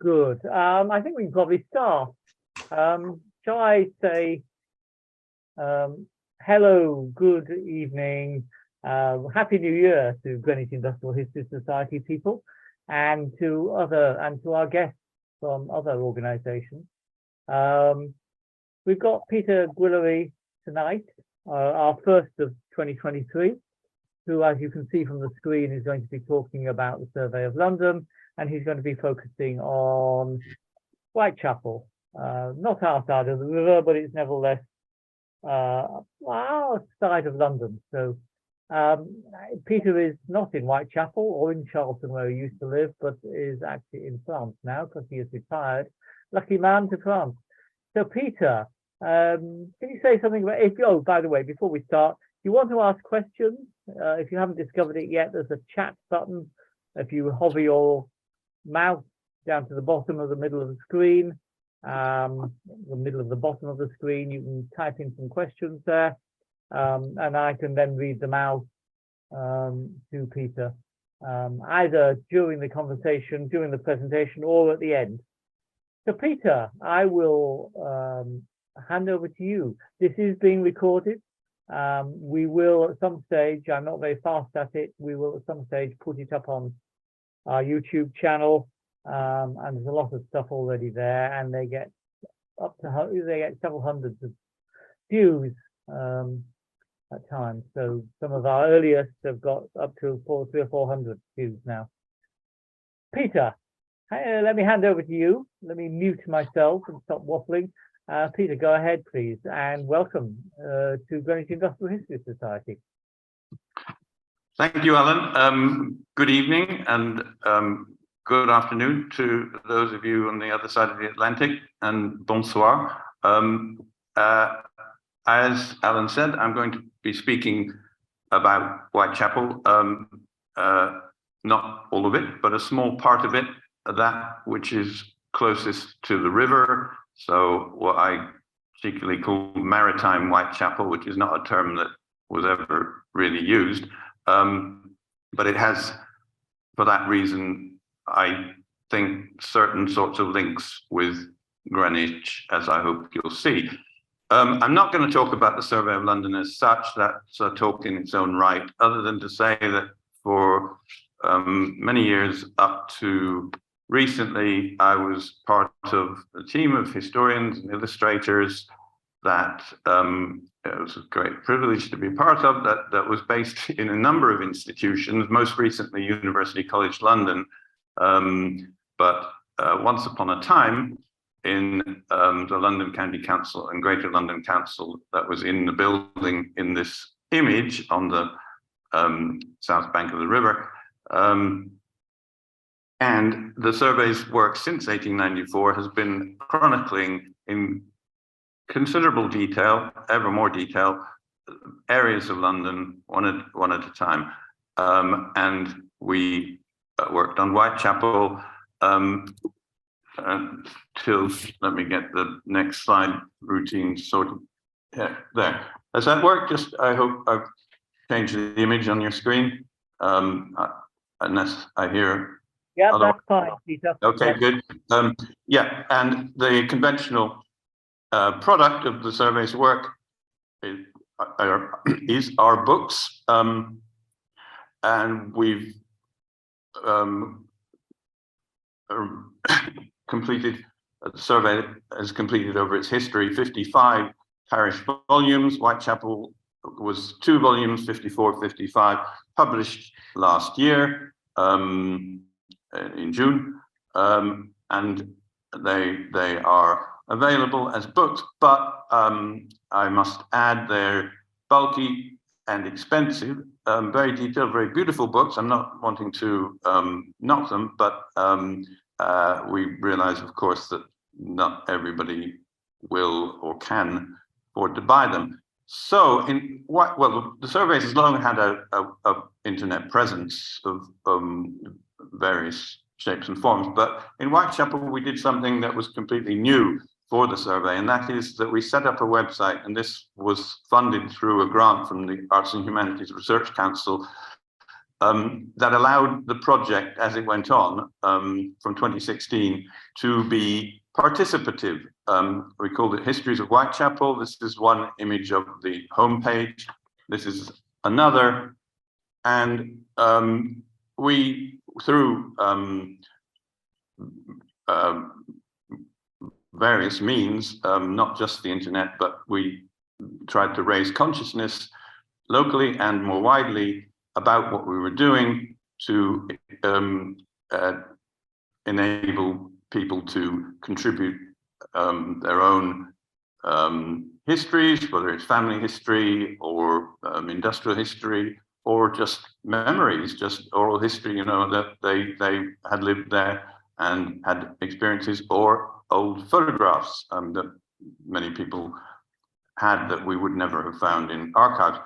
Good. I think we can probably start. Shall I say hello, good evening, Happy New Year to Greenwich Industrial History Society people, and to our guests from other organisations. We've got Peter Guillery tonight, our first of 2023, who, as you can see from the screen, is going to be talking about the Survey of London, and he's going to be focusing on Whitechapel, not our side of the river, but it's nevertheless our side of London. So Peter is not in Whitechapel or in Charlton, where he used to live, but is actually in France now because he is retired. Lucky man to France. So Peter, can you say something about, by the way, before we start, if you want to ask questions, if you haven't discovered it yet, there's a chat button. If you hover your mouse down to the bottom of the middle of the screen, the middle of the bottom of the screen, you can type in some questions there, and I can then read them out to Peter, either during the conversation, during the presentation, or at the end. So Peter, I will hand over to you. This is being recorded. We will at some stage, I'm not very fast at it, we will at some stage put it up on our YouTube channel, and there's a lot of stuff already there, and they get several hundreds of views at times. So some of our earliest have got up to 300 or 400 views now. Peter, let me hand over to you. Let me mute myself and stop waffling. Peter, go ahead, please, and welcome to Greenwich Industrial History Society. Thank you, Alan. Good evening and good afternoon to those of you on the other side of the Atlantic, and bonsoir. As Alan said, I'm going to be speaking about Whitechapel, not all of it, but a small part of it, that which is closest to the river. So what I cheekily call maritime Whitechapel, which is not a term that was ever really used. But it has, for that reason, I think, certain sorts of links with Greenwich, as I hope you'll see. I'm not going to talk about the Survey of London as such. That's a talk in its own right, other than to say that for many years up to recently, I was part of a team of historians and illustrators that it was a great privilege to be part of, that was based in a number of institutions, most recently University College London, but once upon a time in the London County Council and Greater London Council, that was in the building in this image on the south bank of the river. And the survey's work since 1894 has been chronicling in considerable detail, ever more detail, areas of London one at a time. And we worked on Whitechapel till, let me get the next slide routine sorted. Yeah, there. Does that work? Just, I hope I've changed the image on your screen, unless I hear. Yeah, that's fine, Peter. Okay, good. Yeah, and the conventional product of the survey's work is our books, and we've completed, the survey has completed over its history 55 parish volumes. Whitechapel was 2 volumes, 54, 55, published last year in June, and they are available as books, but I must add they're bulky and expensive, very detailed, very beautiful books. I'm not wanting to knock them, but we realize, of course, that not everybody will or can afford to buy them. So, the survey has long had a internet presence of various shapes and forms, but in Whitechapel we did something that was completely new for the survey, and that is that we set up a website, and this was funded through a grant from the Arts and Humanities Research Council, that allowed the project, as it went on from 2016, to be participative. We called it Histories of Whitechapel. This is one image of the homepage. This is another. And we, through various means, not just the internet, but we tried to raise consciousness locally and more widely about what we were doing to enable people to contribute their own histories, whether it's family history or industrial history, or just memories, just oral history, you know, that they had lived there and had experiences, or old photographs that many people had that we would never have found in archives.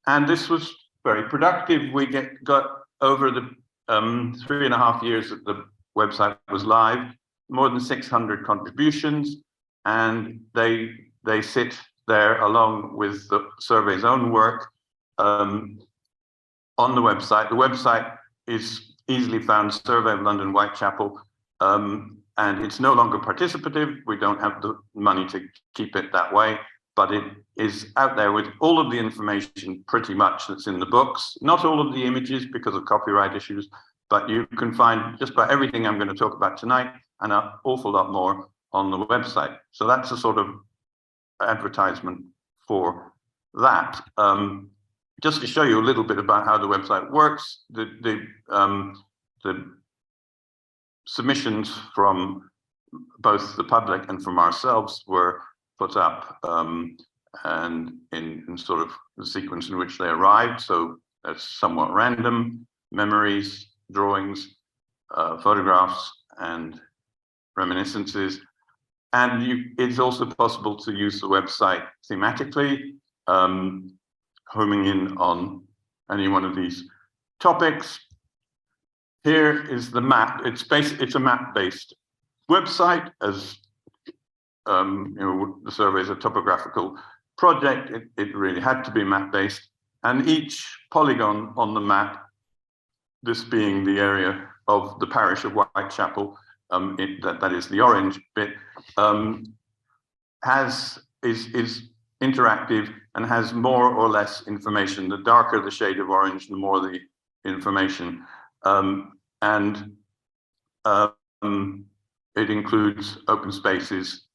And this was very productive. We got over the 3.5 years that the website was live, more than 600 contributions, and they sit there along with the survey's own work on the website. The website is easily found, Survey of London Whitechapel, and it's no longer participative. We don't have the money to keep it that way, but it is out there with all of the information pretty much that's in the books. Not all of the images because of copyright issues, but you can find just about everything I'm going to talk about tonight and an awful lot more on the website. So that's a sort of advertisement for that. Just to show you a little bit about how the website works, the submissions from both the public and from ourselves were put up and in sort of the sequence in which they arrived. So that's somewhat random: memories, drawings, photographs, and reminiscences. And it's also possible to use the website thematically, homing in on any one of these topics. Here is the map. It's a map-based website, as you know, the survey is a topographical project. It really had to be map-based, and each polygon on the map, this being the area of the parish of Whitechapel, that is the orange bit, is interactive and has more or less information. The darker the shade of orange, the more the information. It includes open spaces.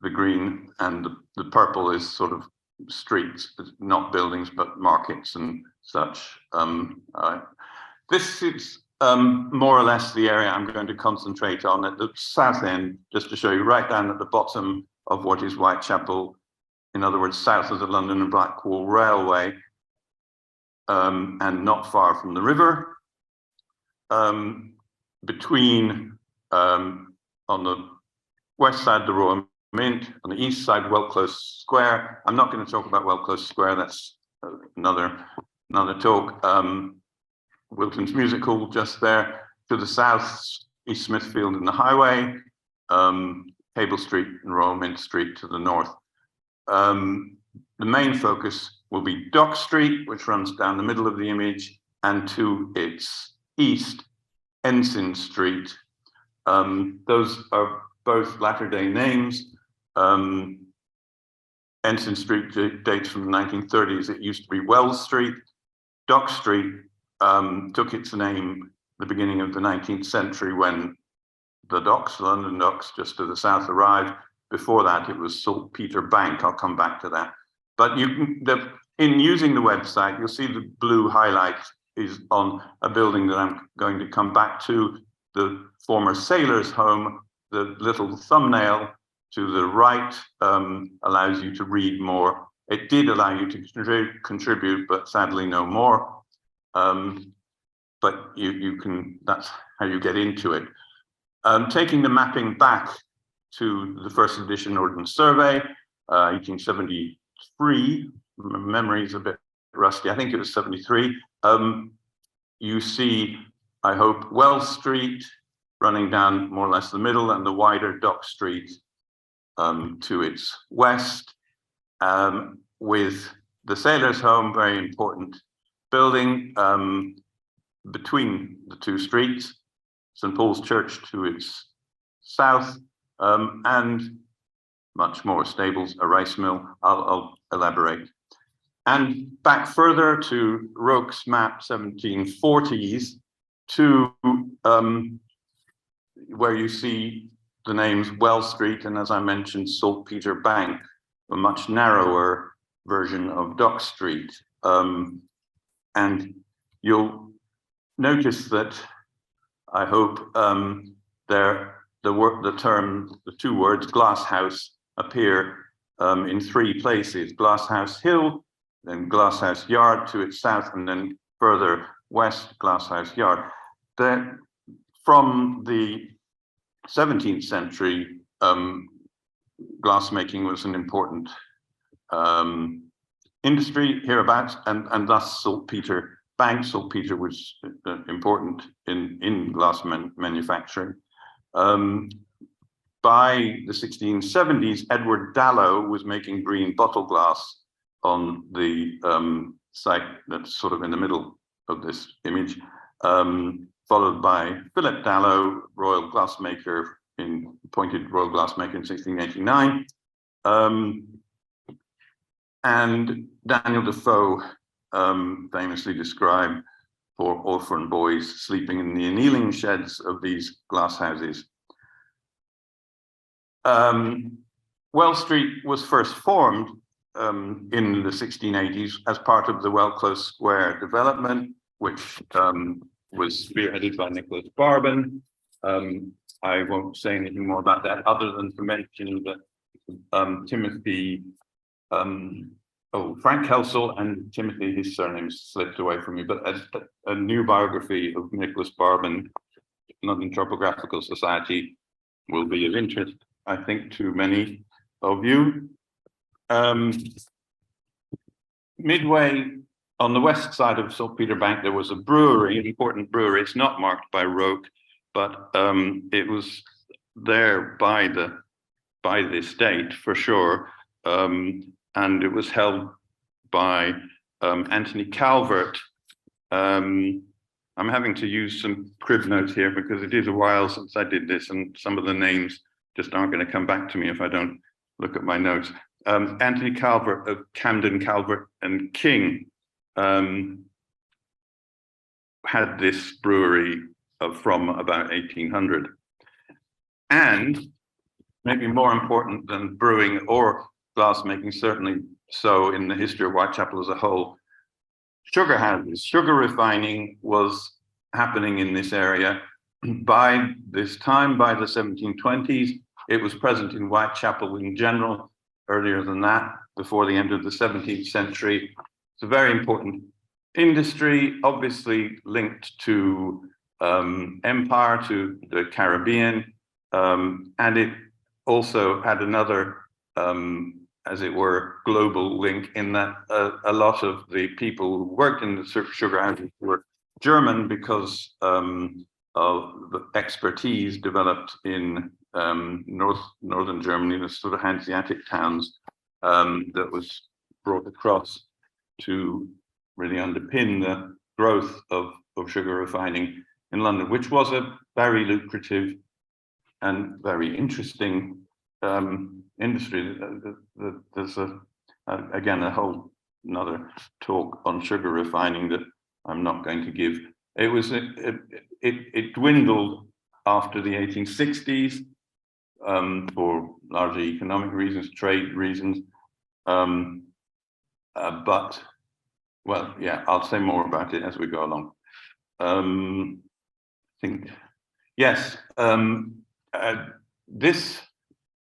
The green and the purple is sort of streets, not buildings, but markets and such. This is more or less the area I'm going to concentrate on at the south end, just to show you right down at the bottom of what is Whitechapel, in other words, south of the London and Blackwall Railway, and not far from the river. Between, on the west side, the Royal Mint, on the east side, Well Close Square. I'm not going to talk about Well Close Square, that's another talk. Wilton's Music Hall just there. To the south, East Smithfield and the Highway, Cable Street and Royal Mint Street to the north. The main focus will be Dock Street, which runs down the middle of the image, and to its east, Ensign Street. Those are both latter-day names. Ensign Street dates from the 1930s. It used to be Wells Street. Dock Street took its name at the beginning of the 19th century when the docks, London docks, just to the south arrived. Before that, it was Saltpeter Bank. I'll come back to that. But in using the website, you'll see the blue highlight is on a building that I'm going to come back to, the former sailor's home. The little thumbnail to the right allows you to read more. It did allow you to contribute, but sadly no more. But you can, that's how you get into it. Taking the mapping back to the first edition Ordnance Survey, 1873, memory's a bit rusty, I think it was 73. You see, I hope, Wells Street running down more or less the middle, and the wider Dock Street to its west, with the Sailor's Home, very important building. between the two streets, St. Paul's Church to its south, and much more stables, a rice mill. I'll elaborate. And back further to Roke's map, 1740s, to where you see the names Wells Street and, as I mentioned, Saltpeter Bank, a much narrower version of Dock Street. And you'll notice that, I hope, the two words glass house appear in three places: Glass House Hill, then Glass House Yard to its south, and then further west, Glass House Yard. From the 17th century, glassmaking was an important industry hereabouts, and thus Saltpeter Bank. Saltpeter was important in glass manufacturing. By the 1670s, Edward Dallow was making green bottle glass on the site that's sort of in the middle of this image, followed by Philip Dallow, royal glassmaker, appointed royal glassmaker in 1689, and Daniel Defoe famously described poor orphan boys sleeping in the annealing sheds of these glass houses. Wells Street was first formed in the 1680s as part of the Well-Close Square development, which was spearheaded by Nicholas Barban. I won't say anything more about that other than to mention that Frank Helsel and Timothy, his surname slipped away from me, but a new biography of Nicholas Barban, London Topographical Society, will be of interest, I think, to many of you. Midway on the west side of Saltpeter Bank, there was a brewery, an important brewery. It's not marked by Roke, but it was there by this date for sure, and it was held by Anthony Calvert. I'm having to use some crib notes here because it is a while since I did this, and some of the names just aren't going to come back to me if I don't look at my notes. Anthony Calvert of Camden, Calvert and King had this brewery from about 1800. And maybe more important than brewing or glassmaking, certainly so in the history of Whitechapel as a whole, sugar houses. Sugar refining was happening in this area. By this time, by the 1720s, it was present in Whitechapel in general. Earlier than that, before the end of the 17th century. It's a very important industry, obviously linked to empire, to the Caribbean, and it also had another, as it were, global link in that a lot of the people who worked in the sugar houses were German because of the expertise developed in northern Germany, the sort of Hanseatic towns that was brought across to really underpin the growth of sugar refining in London, which was a very lucrative and very interesting industry. There's again a whole another talk on sugar refining that I'm not going to give. It dwindled after the 1860s. For largely economic reasons, trade reasons, but well, yeah, I'll say more about it as we go along. I think yes, this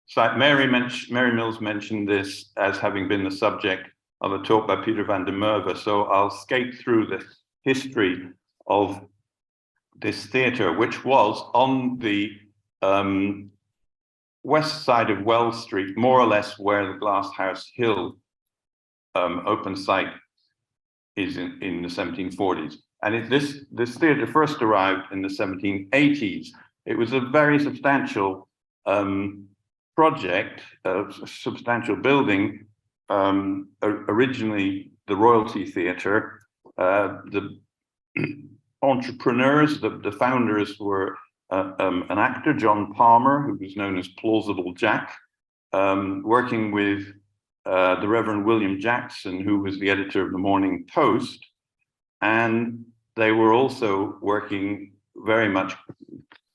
site, Mary Mills mentioned this as having been the subject of a talk by Peter van der Merwe, so I'll skate through the history of this theatre, which was on the west side of Wells Street, more or less where the Glass House Hill open site is in the 1740s. And this theatre first arrived in the 1780s. It was a very substantial project, a substantial building, originally the Royalty Theatre. The entrepreneurs. The founders were an actor, John Palmer, who was known as Plausible Jack, working with the Reverend William Jackson, who was the editor of the Morning Post. And they were also working very much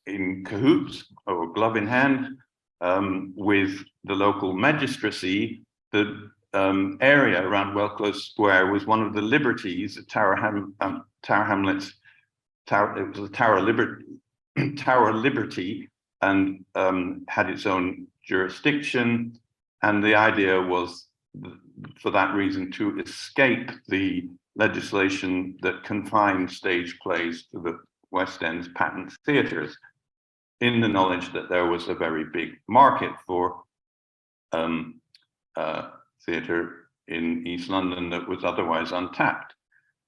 in cahoots or glove in hand with the local magistracy. The area around Wellclose Square was one of the liberties at Tower Hamlets. It was the Tower Liberty, and had its own jurisdiction. And the idea was, for that reason, to escape the legislation that confined stage plays to the West End's patent theatres, in the knowledge that there was a very big market for theatre in East London that was otherwise untapped.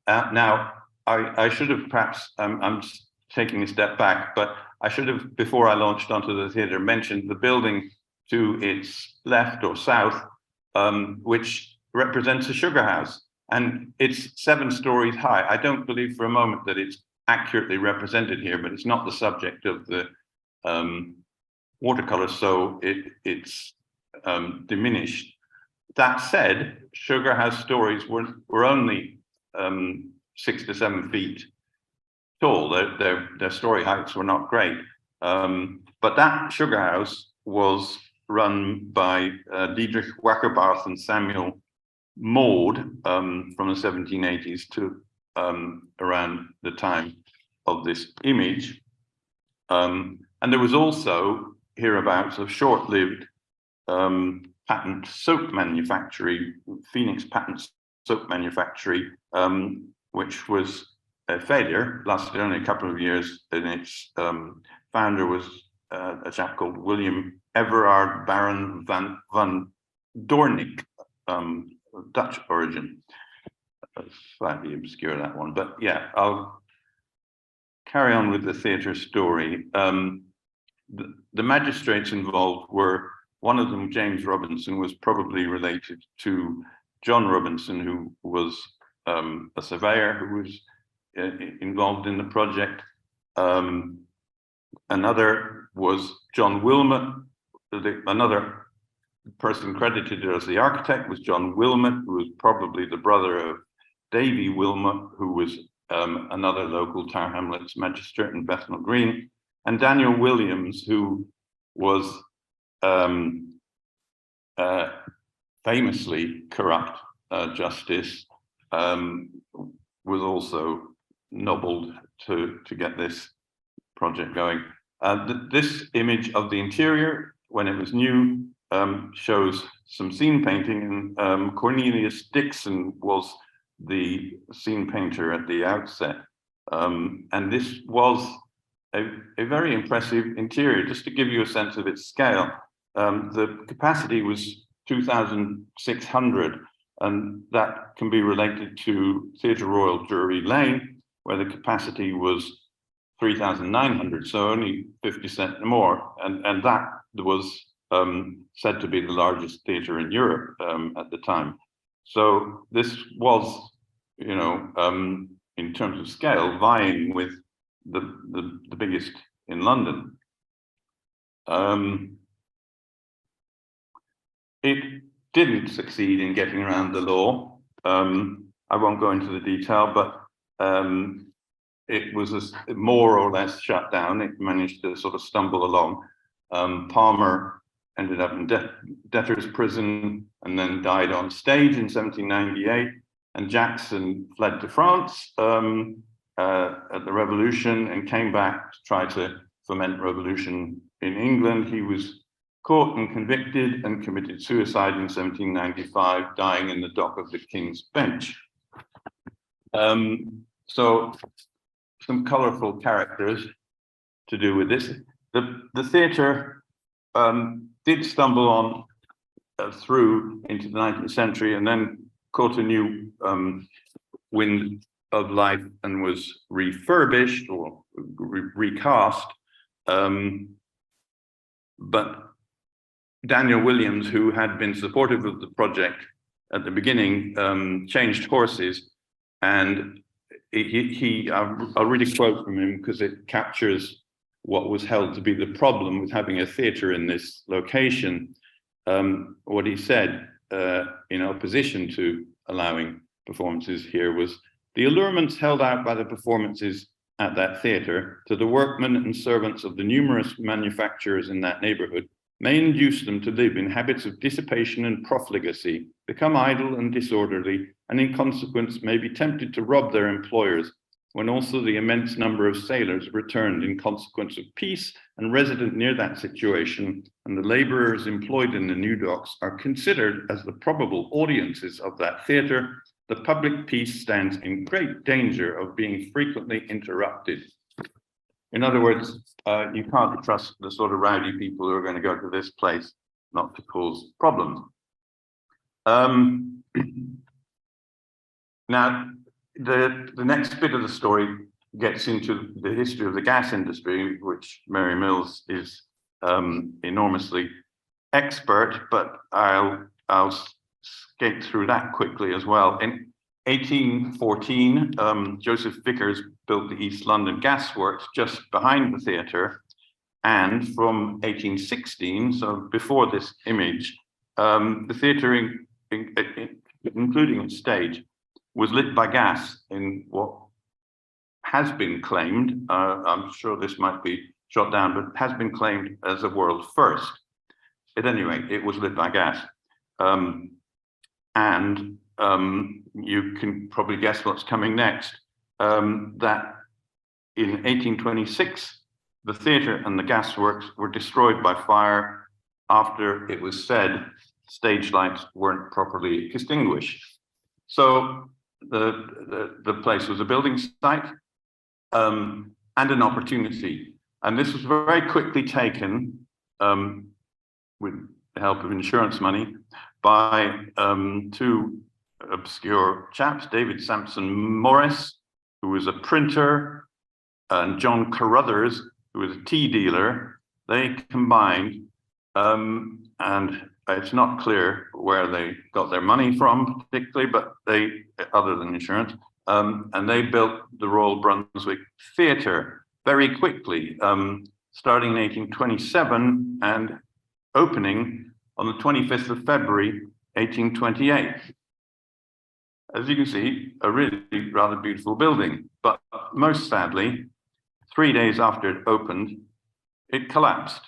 Now, I should have perhaps, I'm just taking a step back, but I should have, before I launched onto the theatre, mentioned the building to its left or south, which represents a sugar house. And it's 7 stories high. I don't believe for a moment that it's accurately represented here, but it's not the subject of the watercolor, so it's diminished. That said, sugar house stories were only 6 to 7 feet tall. Their story heights were not great. But that sugar house was run by Diedrich Wackerbarth and Samuel Maud from the 1780s to around the time of this image. And there was also hereabouts a short-lived patent soap manufactory, Phoenix Patent Soap Manufactory, which was a failure, lasted only a couple of years, and its founder was a chap called William Everard Baron van Doornik, Dutch origin. Slightly obscure, that one, but yeah, I'll carry on with the theatre story. The magistrates involved were, one of them, James Robinson, was probably related to John Robinson, who was a surveyor who was involved in the project. Another was John Wilmot. Another person credited as the architect was John Wilmot, who was probably the brother of Davy Wilmot, who was another local Tower Hamlets magistrate in Bethnal Green, and Daniel Williams, who was famously corrupt justice, was also nobbled to get this project going. This image of the interior, when it was new, shows some scene painting, and Cornelius Dixon was the scene painter at the outset. And this was a very impressive interior. Just to give you a sense of its scale, the capacity was 2,600, and that can be related to Theatre Royal Drury Lane, where the capacity was 3,900, so only 50% more, and that was said to be the largest theatre in Europe at the time. So this was, you know, in terms of scale, vying with the biggest in London. It didn't succeed in getting around the law. I won't go into the detail, but it was more or less shut down. It managed to sort of stumble along. Palmer ended up in debtor's prison and then died on stage in 1798. And Jackson fled to France at the Revolution and came back to try to foment revolution in England. He was caught and convicted and committed suicide in 1795, dying in the dock of the King's Bench. So some colourful characters to do with this. The theatre did stumble on through into the 19th century and then caught a new wind of life and was refurbished or recast. But Daniel Williams, who had been supportive of the project at the beginning, changed horses, and I'll read a quote from him because it captures what was held to be the problem with having a theatre in this location. What he said in opposition to allowing performances here was, the allurements held out by the performances at that theatre to the workmen and servants of the numerous manufacturers in that neighbourhood may induce them to live in habits of dissipation and profligacy, become idle and disorderly, and in consequence may be tempted to rob their employers, when also the immense number of sailors returned in consequence of peace and resident near that situation, and the labourers employed in the new docks are considered as the probable audiences of that theatre, the public peace stands in great danger of being frequently interrupted. In other words, you can't trust the sort of rowdy people who are going to go to this place not to cause problems. Now, the next bit of the story gets into the history of the gas industry, which Mary Mills is enormously expert, but I'll skate through that quickly as well. In 1814, Joseph Vickers built the East London Gas Works just behind the theatre, and from 1816, so before this image, the theatre, including its stage, was lit by gas in what has been claimed, I'm sure this might be shot down, but has been claimed as a world first. At any rate, it was lit by gas. And you can probably guess what's coming next, that in 1826, the theatre and the gasworks were destroyed by fire after it was said stage lights weren't properly extinguished. So the place was a building site and an opportunity. And this was very quickly taken with the help of insurance money by two obscure chaps, David Sampson Morris, who was a printer, and John Carruthers, who was a tea dealer. They combined, and it's not clear where they got their money from particularly, but they, other than insurance, and they built the Royal Brunswick Theatre very quickly, starting in 1827 and opening on the 25th of February, 1828. As you can see, a really rather beautiful building, but most sadly, 3 days after it opened, it collapsed.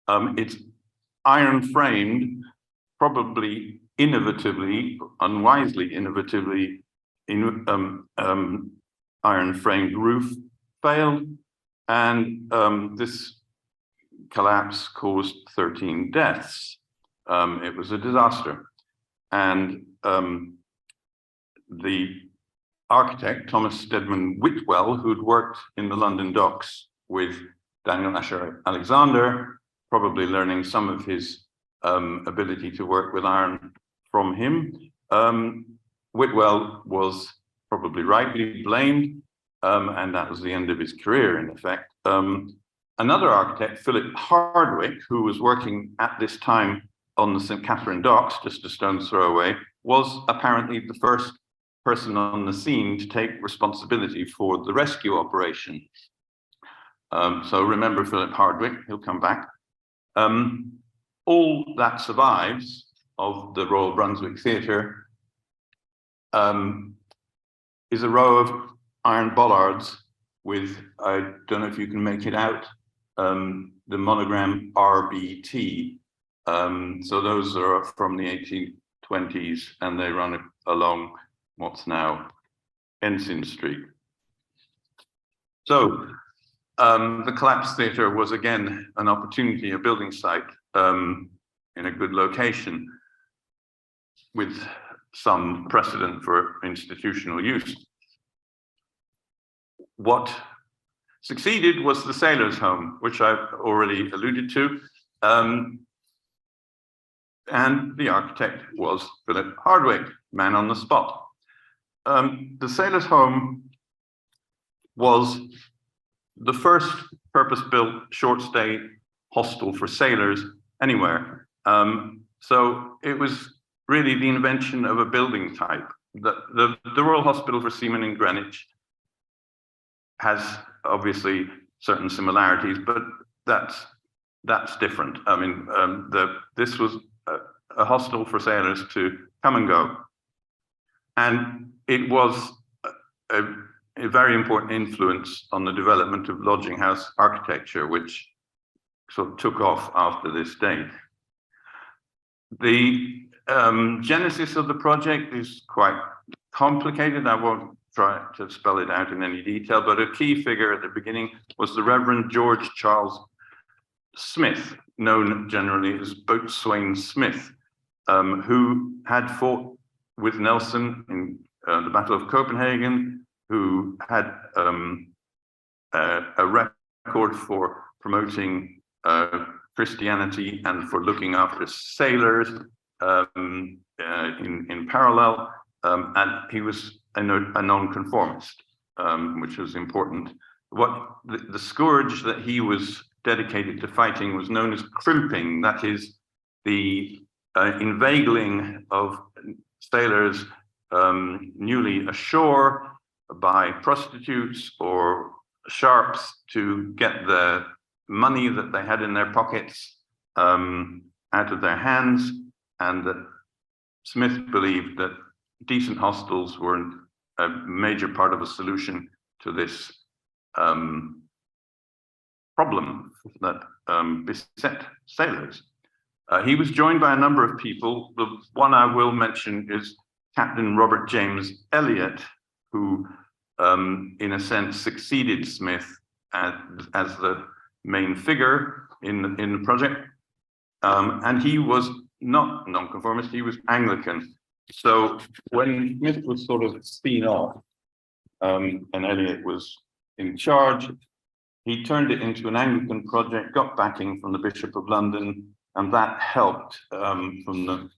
It's iron framed, probably innovatively, unwisely innovatively, iron framed roof failed, and this collapse caused 13 deaths. It was a disaster. And the architect, Thomas Stedman Whitwell, who'd worked in the London docks with Daniel Asher Alexander, probably learning some of his ability to work with iron from him. Whitwell was probably rightly blamed, and that was the end of his career, in effect. Another architect, Philip Hardwick, who was working at this time on the St. Catherine docks, just a stone's throw away, was apparently the first person on the scene to take responsibility for the rescue operation. So remember Philip Hardwick, he'll come back. All that survives of the Royal Brunswick Theatre is a row of iron bollards with, I don't know if you can make it out, the monogram RBT. So those are from the 1820s, and they run along what's now Ensign Street. So the collapsed theatre was again an opportunity, a building site in a good location with some precedent for institutional use. What succeeded was the Sailors' Home, which I've already alluded to, and the architect was Philip Hardwick, man on the spot. The Sailors' Home was the first purpose-built short-stay hostel for sailors anywhere. So it was really the invention of a building type the Royal Hospital for Seamen in Greenwich has obviously certain similarities, but that's different. I mean, this was a hostel for sailors to come and go, and it was a very important influence on the development of lodging house architecture, which sort of took off after this date. The genesis of the project is quite complicated. I won't try to spell it out in any detail, but a key figure at the beginning was the Reverend George Charles Smith, known generally as Boatswain Smith, who had fought with Nelson in the Battle of Copenhagen, who had a record for promoting Christianity and for looking after sailors in parallel, and he was a nonconformist, which was important. What the scourge that he was dedicated to fighting was known as crimping, that is the inveigling of sailors newly ashore by prostitutes or sharps to get the money that they had in their pockets out of their hands, and that Smith believed that decent hostels were a major part of a solution to this problem that beset sailors. He was joined by a number of people. The one I will mention is Captain Robert James Elliot, who in a sense succeeded Smith as the main figure in the project. And he was not nonconformist, he was Anglican. So when Smith was sort of spun off and Elliot was in charge, he turned it into an Anglican project, got backing from the Bishop of London, and that helped from the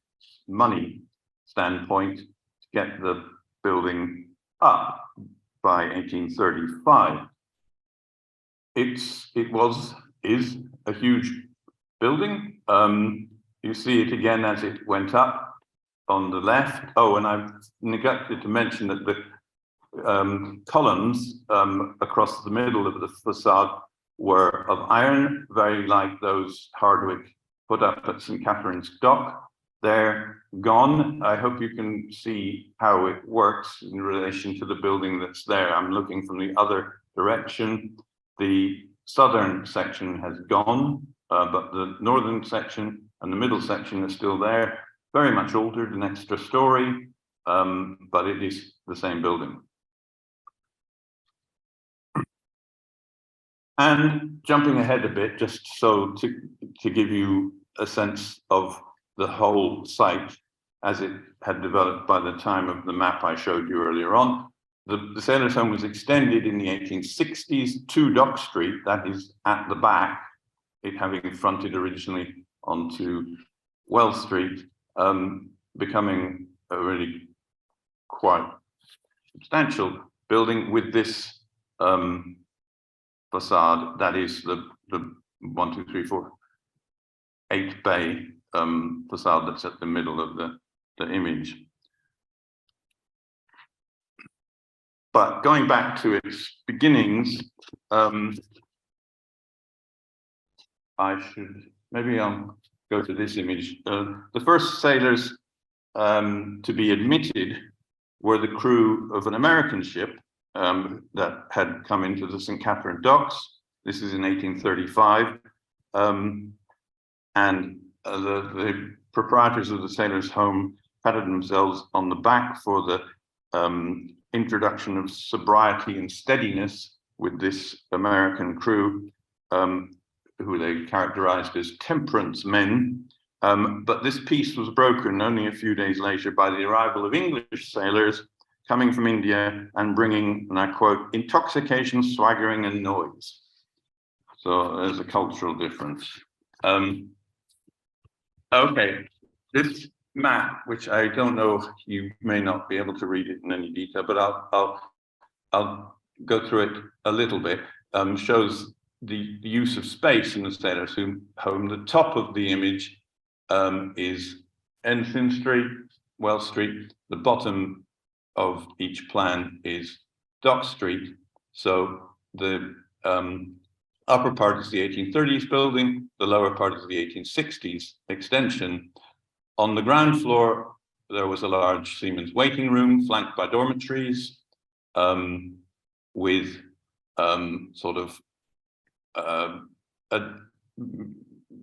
money standpoint to get the building up by 1835. Is a huge building. You see it again as it went up on the left. Oh, and I've neglected to mention that the columns across the middle of the facade were of iron, very like those Hardwick put up at St. Catherine's Dock. They're gone. I hope you can see how it works in relation to the building that's there. I'm looking from the other direction. The southern section has gone, but the northern section and the middle section are still there, very much altered, an extra story, but it is the same building. And jumping ahead a bit, just so to give you a sense of the whole site as it had developed by the time of the map I showed you earlier on. The Sailors' Home was extended in the 1860s to Dock Street, that is at the back, it having fronted originally onto Wells Street, becoming a really quite substantial building with this facade, that is the 1, 2, 3, 4, 8 bay facade that's at the middle of the image. But going back to its beginnings, maybe I'll go to this image. The first sailors to be admitted were the crew of an American ship that had come into the St. Catherine docks. This is in 1835. And the proprietors of the Sailors' Home patted themselves on the back for the introduction of sobriety and steadiness with this American crew, who they characterized as temperance men. But this peace was broken only a few days later by the arrival of English sailors coming from India and bringing, and I quote, intoxication, swaggering, and noise. So there's a cultural difference. Okay, this map, which I don't know, you may not be able to read it in any detail, but I'll go through it a little bit, shows the use of space in the Sailors' Home. The top of the image is Ensign Street, Wells Street. The bottom of each plan is Dock Street. So the upper part is the 1830s building, the lower part is the 1860s extension. On the ground floor, there was a large seamen's waiting room flanked by dormitories, with sort of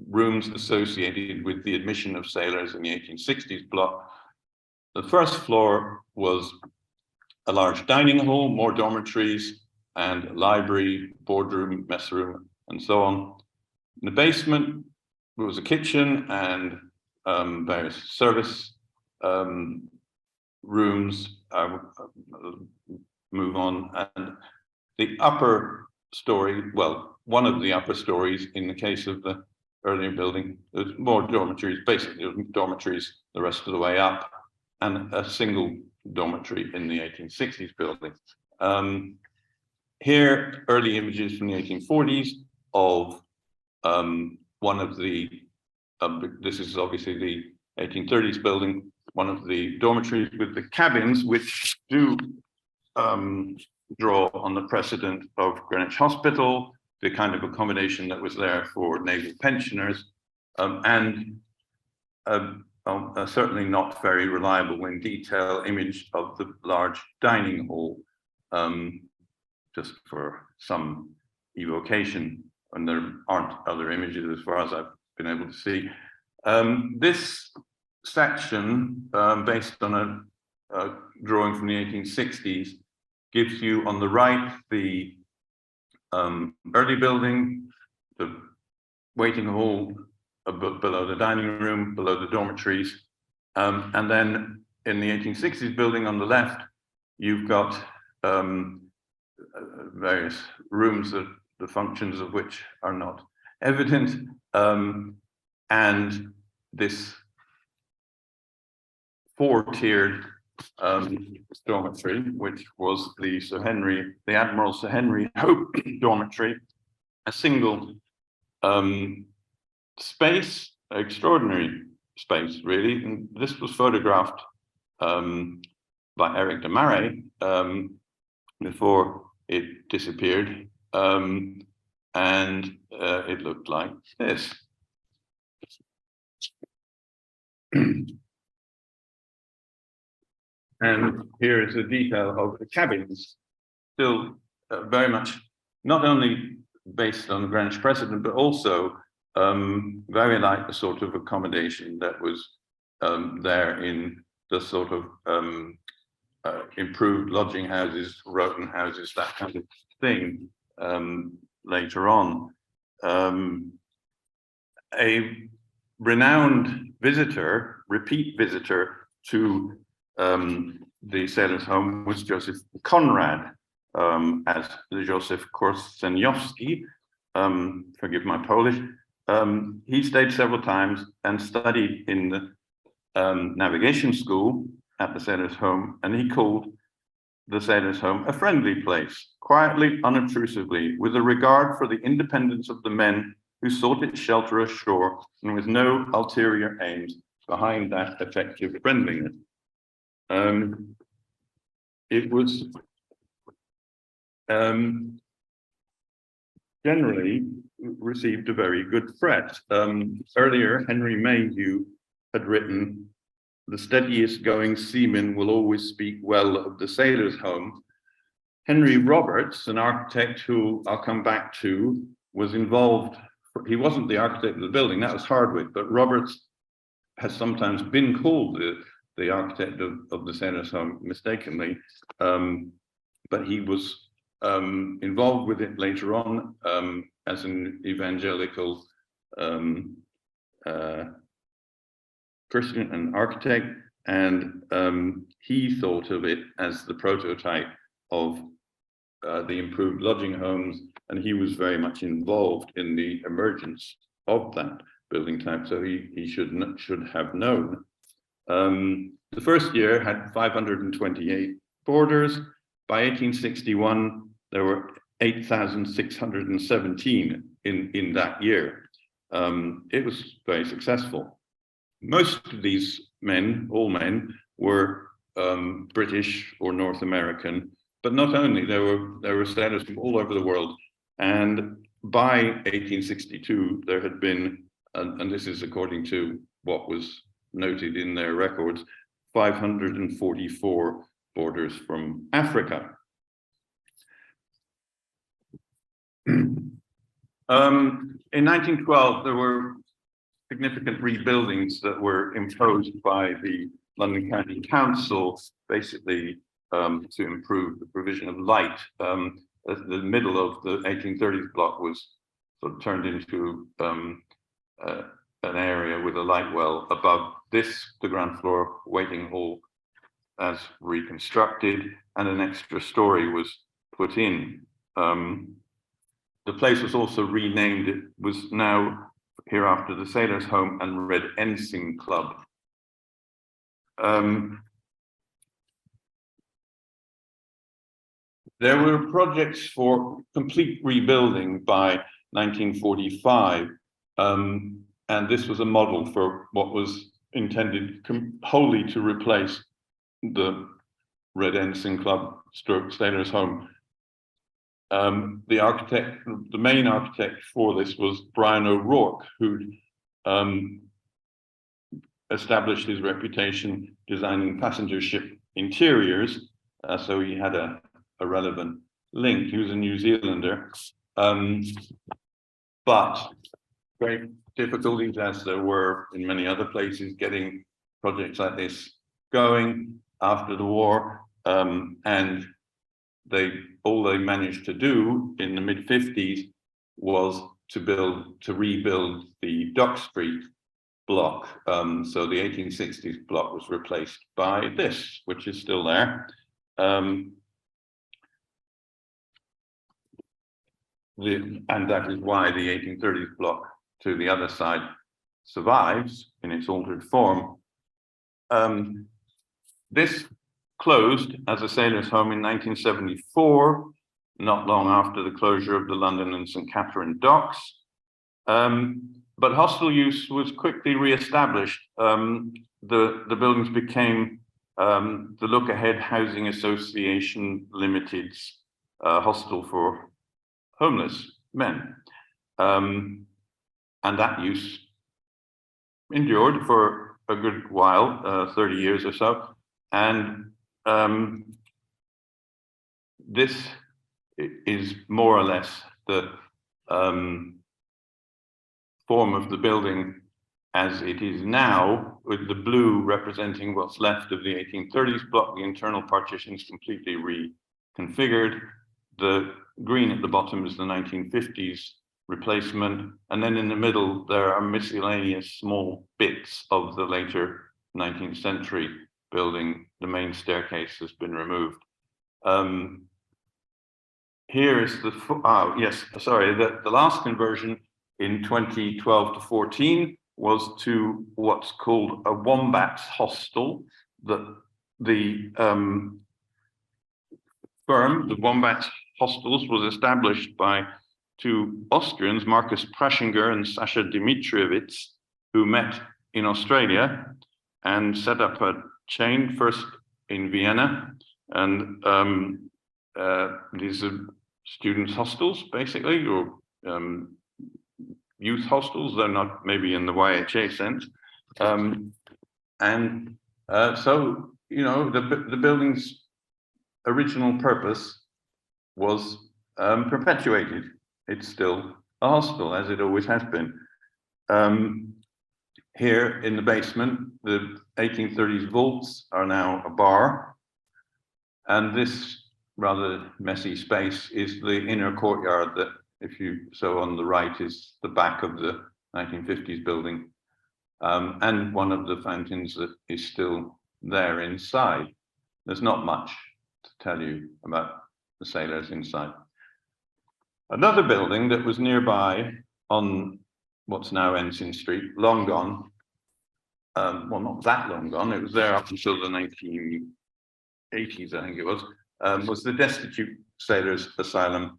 rooms associated with the admission of sailors in the 1860s block. The first floor was a large dining hall, more dormitories, and a library, boardroom, mess room, and so on. In the basement, there was a kitchen and various service rooms. Move on. And the upper story, well, one of the upper stories in the case of the earlier building, there's more dormitories, basically dormitories the rest of the way up, and a single dormitory in the 1860s building. Here, early images from the 1840s of one of the, this is obviously the 1830s building, one of the dormitories with the cabins, which do draw on the precedent of Greenwich Hospital, the kind of accommodation that was there for naval pensioners, and certainly not very reliable in detail image of the large dining hall, just for some evocation, and there aren't other images as far as I've been able to see. This section, based on a drawing from the 1860s, gives you on the right the early building, the waiting hall below the dining room, below the dormitories, and then in the 1860s building on the left, you've got various rooms that the functions of which are not evident, and this four-tiered dormitory, which was the Sir Henry, the Admiral Sir Henry Hope dormitory, a single space, extraordinary space, really. And this was photographed by Eric de Marais before it disappeared, and it looked like this. And here is a detail of the cabins, still very much not only based on the Greenwich precedent, but also very like the sort of accommodation that was there in the sort of improved lodging houses, Roten houses, that kind of thing later on. A renowned visitor, repeat visitor to the sailors' home was Joseph Conrad, as Joseph Korseniowski, forgive my Polish. He stayed several times and studied in the navigation school at the sailors' home, and he called the sailors' home a friendly place, quietly, unobtrusively, with a regard for the independence of the men who sought its shelter ashore, and with no ulterior aims behind that effective friendliness. It was generally received a very good threat. Earlier, Henry Mayhew had written, "The steadiest going seaman will always speak well of the sailor's home." Henry Roberts, an architect who I'll come back to, was involved. He wasn't the architect of the building, that was Hardwick, but Roberts has sometimes been called the architect of the sailor's home mistakenly, but he was involved with it later on as an evangelical Christian and architect, and he thought of it as the prototype of the improved lodging homes, and he was very much involved in the emergence of that building type, so he should have known. The first year had 528 boarders. By 1861, there were 8,617 in that year. It was very successful. Most of these men, all men, were British or North American, but not only, there were sailors from all over the world. And by 1862, there had been, and this is according to what was noted in their records, 544 boarders from Africa. In 1912, there were significant rebuildings that were imposed by the London County Council, basically to improve the provision of light. The middle of the 1830s block was sort of turned into an area with a light well. Above this, the ground floor waiting hall as reconstructed, and an extra story was put in. The place was also renamed. It was now hereafter the Sailors' Home and Red Ensign Club. There were projects for complete rebuilding by 1945, and this was a model for what was intended wholly to replace the Red Ensign Club / Sailors' Home. The main architect for this was Brian O'Rourke, who established his reputation designing passenger ship interiors. So he had a relevant link. He was a New Zealander, but great difficulties, as there were in many other places, getting projects like this going after the war, and all they managed to do in the mid-50s was to rebuild the Dock Street block. So the 1860s block was replaced by this, which is still there. And that is why the 1830s block to the other side survives in its altered form. This closed as a sailors' home in 1974, not long after the closure of the London and St. Catherine docks. But hostel use was quickly re-established. The buildings became the Look Ahead Housing Association Limited's hostel for homeless men. And that use endured for a good while, 30 years or so. And this is more or less the form of the building as it is now, with the blue representing what's left of the 1830s block. The internal partitions completely reconfigured. The green at the bottom is the 1950s replacement. And then in the middle, there are miscellaneous small bits of the later 19th century building. The main staircase has been removed. Here is the, the last conversion in 2012 to 14 was to what's called a Wombats hostel. The firm, the Wombats Hostels, was established by two Austrians, Markus Praschinger and Sasha Dimitrievich, who met in Australia and set up a chain first in Vienna. And these are students' hostels, basically, or youth hostels. They're not maybe in the YHA sense. So, you know, the building's original purpose was perpetuated. It's still a hostel, as it always has been. Here in the basement, the 1830s vaults are now a bar. And this rather messy space is the inner courtyard that, if you so on the right, is the back of the 1950s building, and one of the fountains that is still there inside. There's not much to tell you about the sailors inside. Another building that was nearby on what's now Ensign Street, long gone, well, not that long gone, it was there up until the 1980s, I think it was the Destitute Sailors Asylum,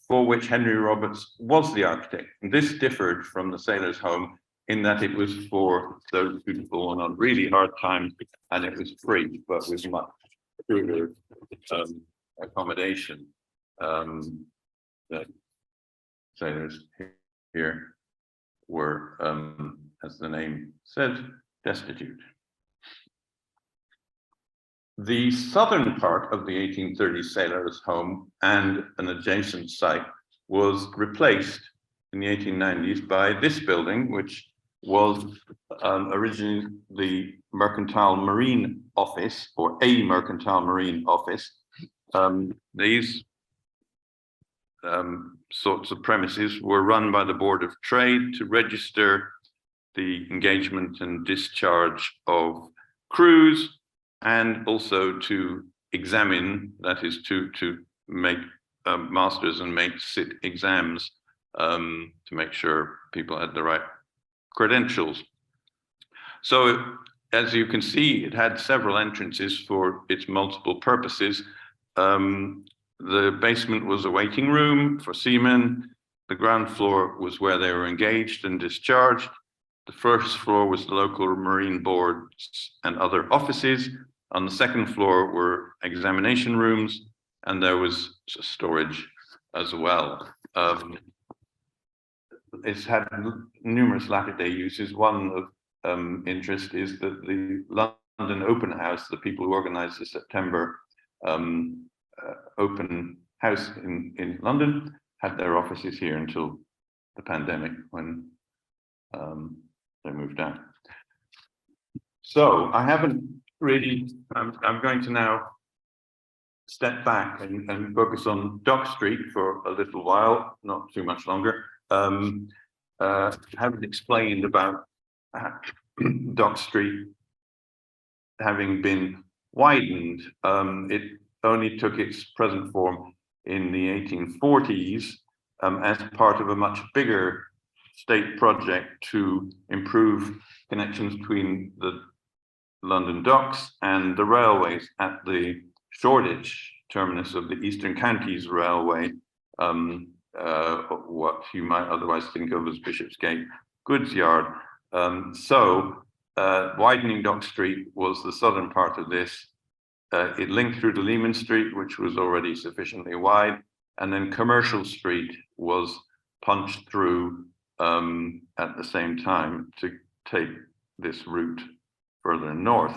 for which Henry Roberts was the architect. And this differed from the Sailors' Home in that it was for those who'd fallen on really hard times, and it was free, but with much truer accommodation. That sailors here were, as the name said, destitute. The southern part of the 1830 sailors' home and an adjacent site was replaced in the 1890s by this building, which was originally the Mercantile Marine Office, or a Mercantile Marine Office. These sorts of premises were run by the Board of Trade to register the engagement and discharge of crews, and also to examine, that is to make masters and mates sit exams to make sure people had the right credentials. So as you can see, it had several entrances for its multiple purposes. The basement was a waiting room for seamen. The ground floor was where they were engaged and discharged. The first floor was the local marine boards and other offices. On the second floor were examination rooms, and there was storage as well. It's had numerous latter-day uses. One of interest is that the London Open House, the people who organized the September Open House in London, had their offices here until the pandemic, when they moved out. So I haven't really, I'm going to now step back and focus on Dock Street for a little while, not too much longer. Haven't explained about Dock Street having been widened. It only took its present form in the 1840s as part of a much bigger state project to improve connections between the London docks and the railways at the Shoreditch terminus of the Eastern Counties Railway, what you might otherwise think of as Bishopsgate Goods Yard. Widening Dock Street was the southern part of this. It linked through to Leman Street, which was already sufficiently wide, and then Commercial Street was punched through at the same time to take this route further north.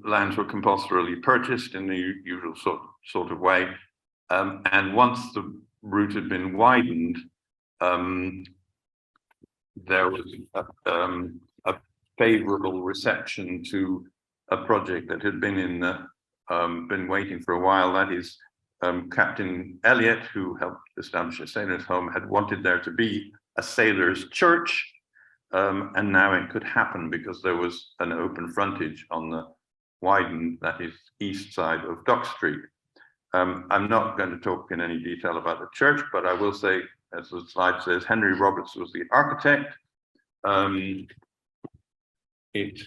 Lands were compulsorily purchased in the usual sort of way, and once the route had been widened, there was a favorable reception to a project that had been been waiting for a while. That is, Captain Elliot, who helped establish a sailor's home, had wanted there to be a sailor's church, and now it could happen because there was an open frontage on the widened, that is, east side of Dock Street. I'm not going to talk in any detail about the church, but I will say, as the slide says, Henry Roberts was the architect. It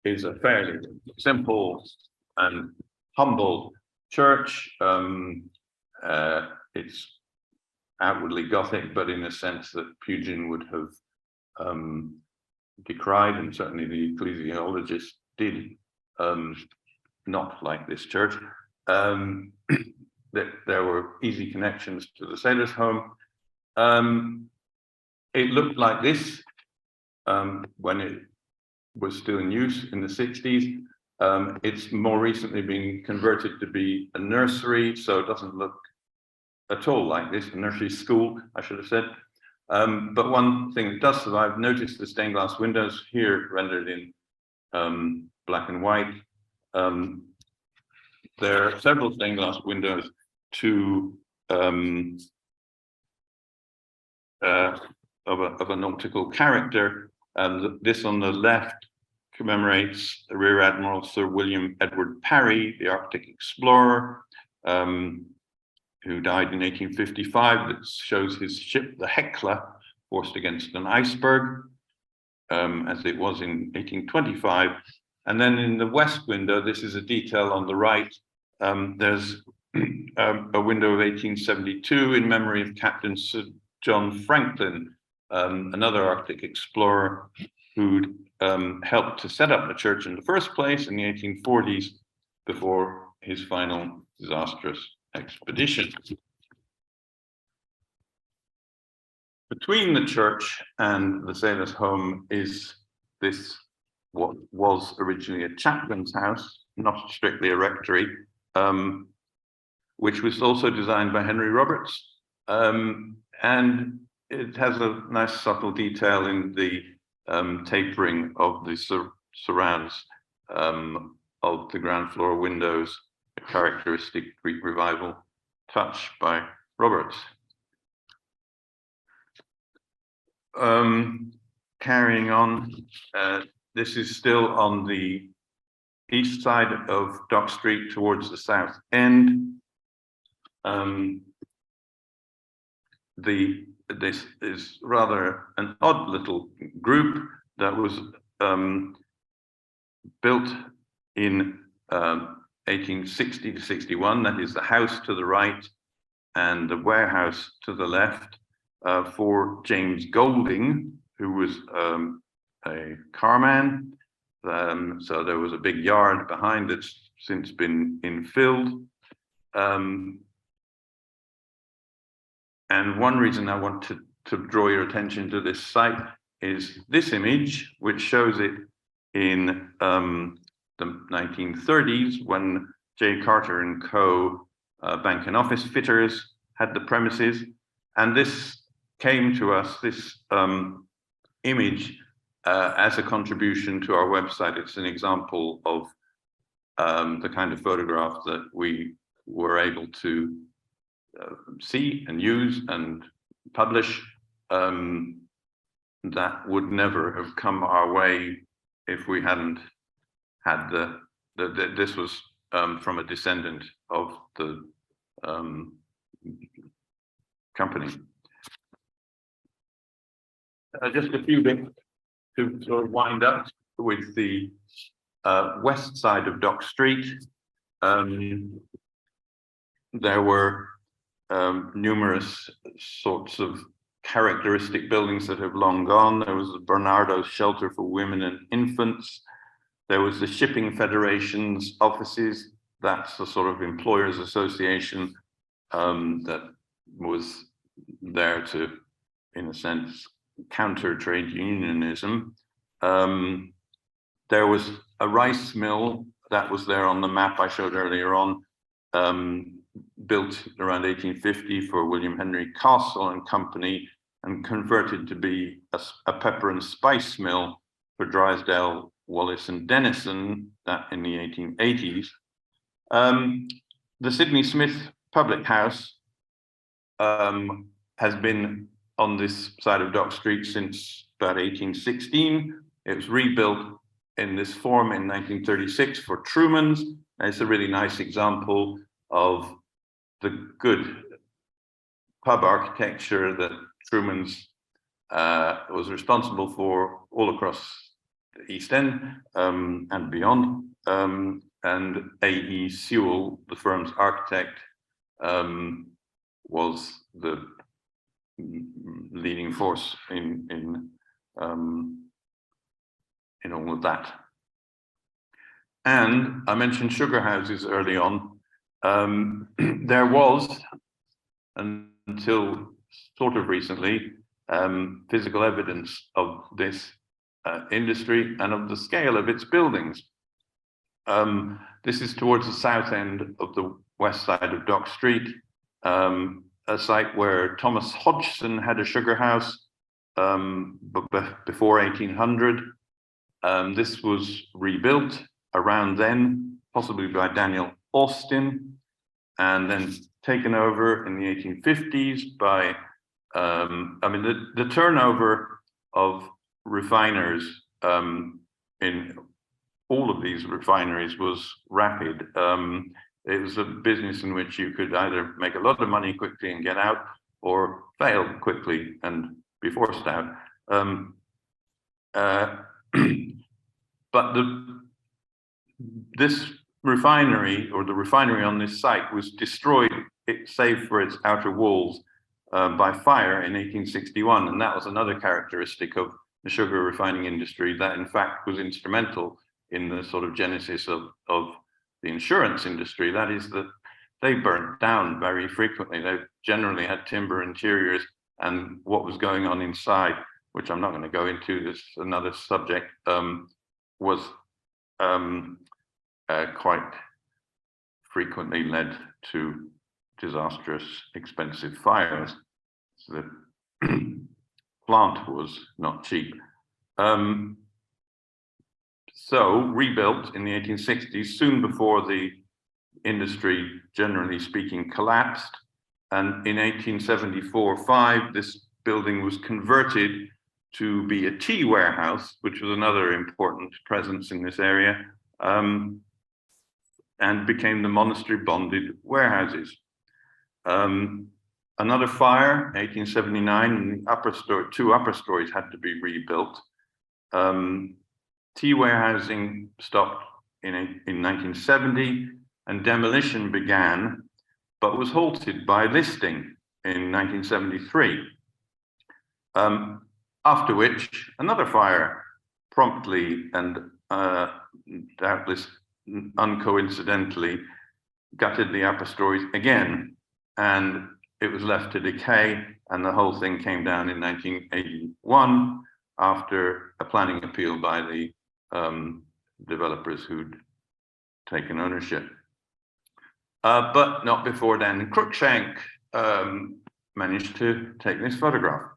is a fairly simple and humble church. It's outwardly Gothic, but in a sense that Pugin would have decried, and certainly the ecclesiologists did not like this church. That there were easy connections to the sailors' home. It looked like this when it was still in use in the 60s. It's more recently been converted to be a nursery, so it doesn't look at all like this, a nursery school, I should have said. But one thing that does survive, notice the stained glass windows here rendered in black and white. There are several stained glass windows of a nautical character. This on the left commemorates Rear Admiral Sir William Edward Parry, the Arctic explorer, who died in 1855. That shows his ship, the Hecla, forced against an iceberg, as it was in 1825. And then in the west window, this is a detail on the right. There's a window of 1872 in memory of Captain Sir John Franklin, another Arctic explorer who'd helped to set up the church in the first place in the 1840s before his final disastrous expedition. Between the church and the sailor's home is this, what was originally a chaplain's house, not strictly a rectory, which was also designed by Henry Roberts. And it has a nice subtle detail in the tapering of the surrounds of the ground floor windows, a characteristic Greek revival touch by Roberts. Carrying on, this is still on the east side of Dock Street towards the south end. This is rather an odd little group that was built in 1860 to 61. That is the house to the right and the warehouse to the left for James Golding, who was a carman. So there was a big yard behind that's since been infilled. And one reason I want to draw your attention to this site is this image, which shows it in the 1930s when J. Carter and Co. Bank and office fitters had the premises. And this came to us, this image, as a contribution to our website. It's an example of the kind of photograph that we were able to see and use and publish, that would never have come our way if we hadn't had this was from a descendant of the company. Just a few bits to sort of wind up with the west side of Dock Street. There were numerous sorts of characteristic buildings that have long gone. There was the Bernardo's Shelter for Women and Infants. There was the Shipping Federation's offices. That's the sort of employers association that was there to, in a sense, counter trade unionism. There was a rice mill that was there on the map I showed earlier on, built around 1850 for William Henry Castle and Company, and converted to be a pepper and spice mill for Drysdale, Wallace and Denison, that in the 1880s. The Sydney Smith Public House has been on this side of Dock Street since about 1816. It was rebuilt in this form in 1936 for Truman's. It's a really nice example of the good pub architecture that Truman's was responsible for all across the East End and beyond. And A.E. Sewell, the firm's architect, was the leading force in all of that. And I mentioned sugar houses early on. There was, until sort of recently, physical evidence of this industry and of the scale of its buildings. This is towards the south end of the west side of Dock Street, a site where Thomas Hodgson had a sugar house before 1800. This was rebuilt around then, possibly by Daniel Austin, and then taken over in the 1850s by, the turnover of refiners in all of these refineries was rapid. It was a business in which you could either make a lot of money quickly and get out, or fail quickly and be forced out. But this refinery, or the refinery on this site, was destroyed, save for its outer walls, by fire in 1861. And that was another characteristic of the sugar refining industry that in fact was instrumental in the sort of genesis of the insurance industry. That is that they burnt down very frequently. They generally had timber interiors, and what was going on inside, which I'm not going to go into, this is another subject, was quite frequently led to disastrous, expensive fires. So the plant was not cheap. So rebuilt in the 1860s, soon before the industry, generally speaking, collapsed. And in 1874-5, this building was converted to be a tea warehouse, which was another important presence in this area, and became the monastery bonded warehouses. Another fire, 1879, and the two upper stories had to be rebuilt. Tea warehousing stopped in 1970, and demolition began, but was halted by listing in 1973. After which, another fire promptly and doubtless uncoincidentally gutted the upper stories again, and it was left to decay, and the whole thing came down in 1981 after a planning appeal by the developers who'd taken ownership. But not before then. Cruikshank managed to take this photograph.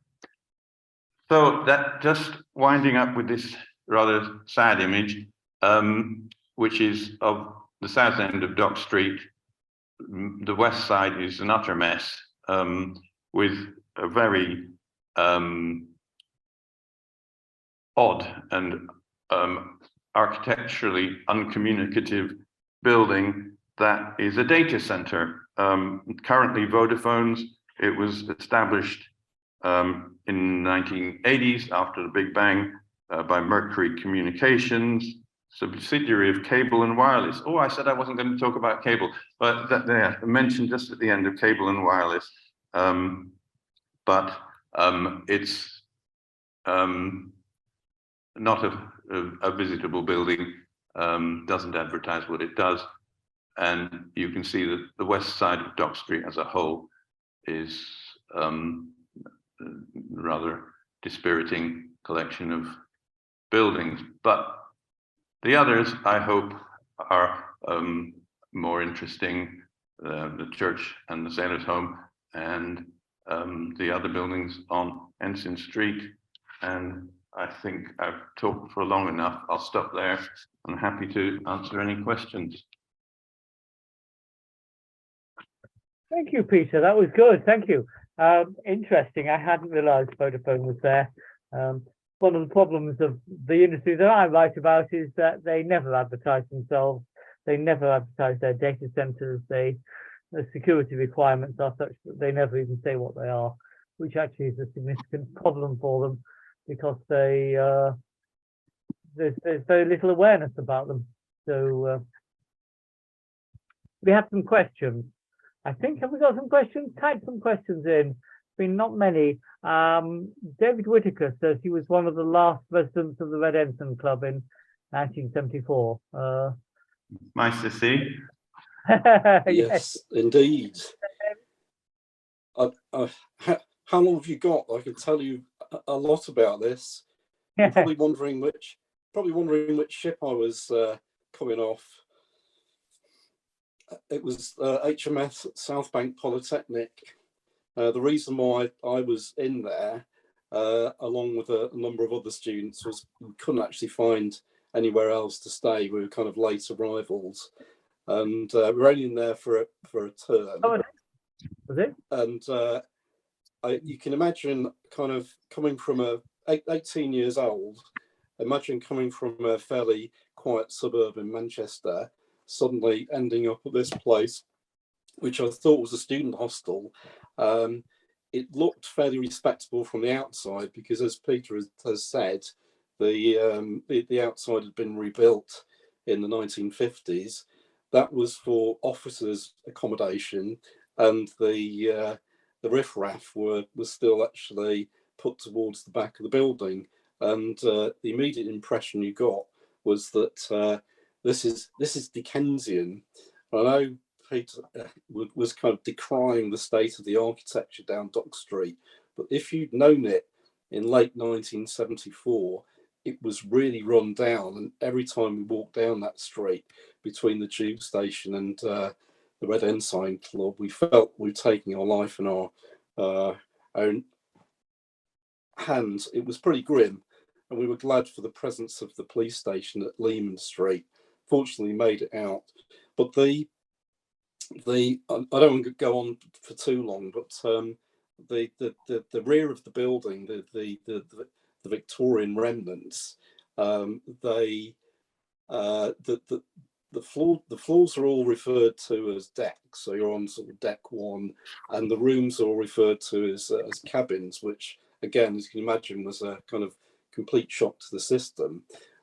So that, just winding up with this rather sad image, which is of the south end of Dock Street. The west side is an utter mess, with a very odd and architecturally uncommunicative building that is a data center. Currently Vodafone's. It was established in the 1980s after the Big Bang by Mercury Communications, subsidiary of Cable and Wireless. Oh, I said I wasn't going to talk about cable, but that there, I mentioned just at the end of Cable and Wireless. But it's not a visitable building, doesn't advertise what it does. And you can see that the west side of Dock Street as a whole is rather dispiriting collection of buildings. But the others, I hope, are more interesting, the church and the Sailors' Home, and the other buildings on Ensign Street. And I think I've talked for long enough. I'll stop there. I'm happy to answer any questions. Thank you, Peter. That was good. Thank you. Interesting. I hadn't realised Vodafone was there. One of the problems of the industry that I write about is that they never advertise themselves. They never advertise their data centres. The security requirements are such that they never even say what they are, which actually is a significant problem for them, because there's very little awareness about them. So we have some questions. I think, have we got some questions? Type some questions in. Been not many. David Whitaker says he was one of the last residents of the Red Ensign Club in 1974. Nice to see. Yes, indeed. How long have you got? I can tell you a lot about this. You're probably wondering which ship I was coming off. It was HMS Southbank Polytechnic. The reason why I was in there, along with a number of other students, was we couldn't actually find anywhere else to stay. We were kind of late arrivals, and we were only in there for a term. Oh, was it? And you can imagine, kind of coming from 18 years old. Imagine coming from a fairly quiet suburb in Manchester, suddenly ending up at this place, which I thought was a student hostel. It looked fairly respectable from the outside because, as Peter has said, the outside had been rebuilt in the 1950s. That was for officers' accommodation, and the riffraff was still actually put towards the back of the building, and the immediate impression you got was that this is Dickensian. I know Peter was kind of decrying the state of the architecture down Dock Street, but if you'd known it in late 1974, it was really run down, and every time we walked down that street between the tube station and the Red Ensign Club, we felt we were taking our life in our own hands. It was pretty grim, and we were glad for the presence of the police station at Lehman Street. Fortunately, made it out. But I don't want to go on for too long, but the rear of the building, the Victorian remnants, the floors are all referred to as decks. So you're on sort of deck one, and the rooms are all referred to as cabins, which again, as you can imagine, was a kind of complete shock to the system.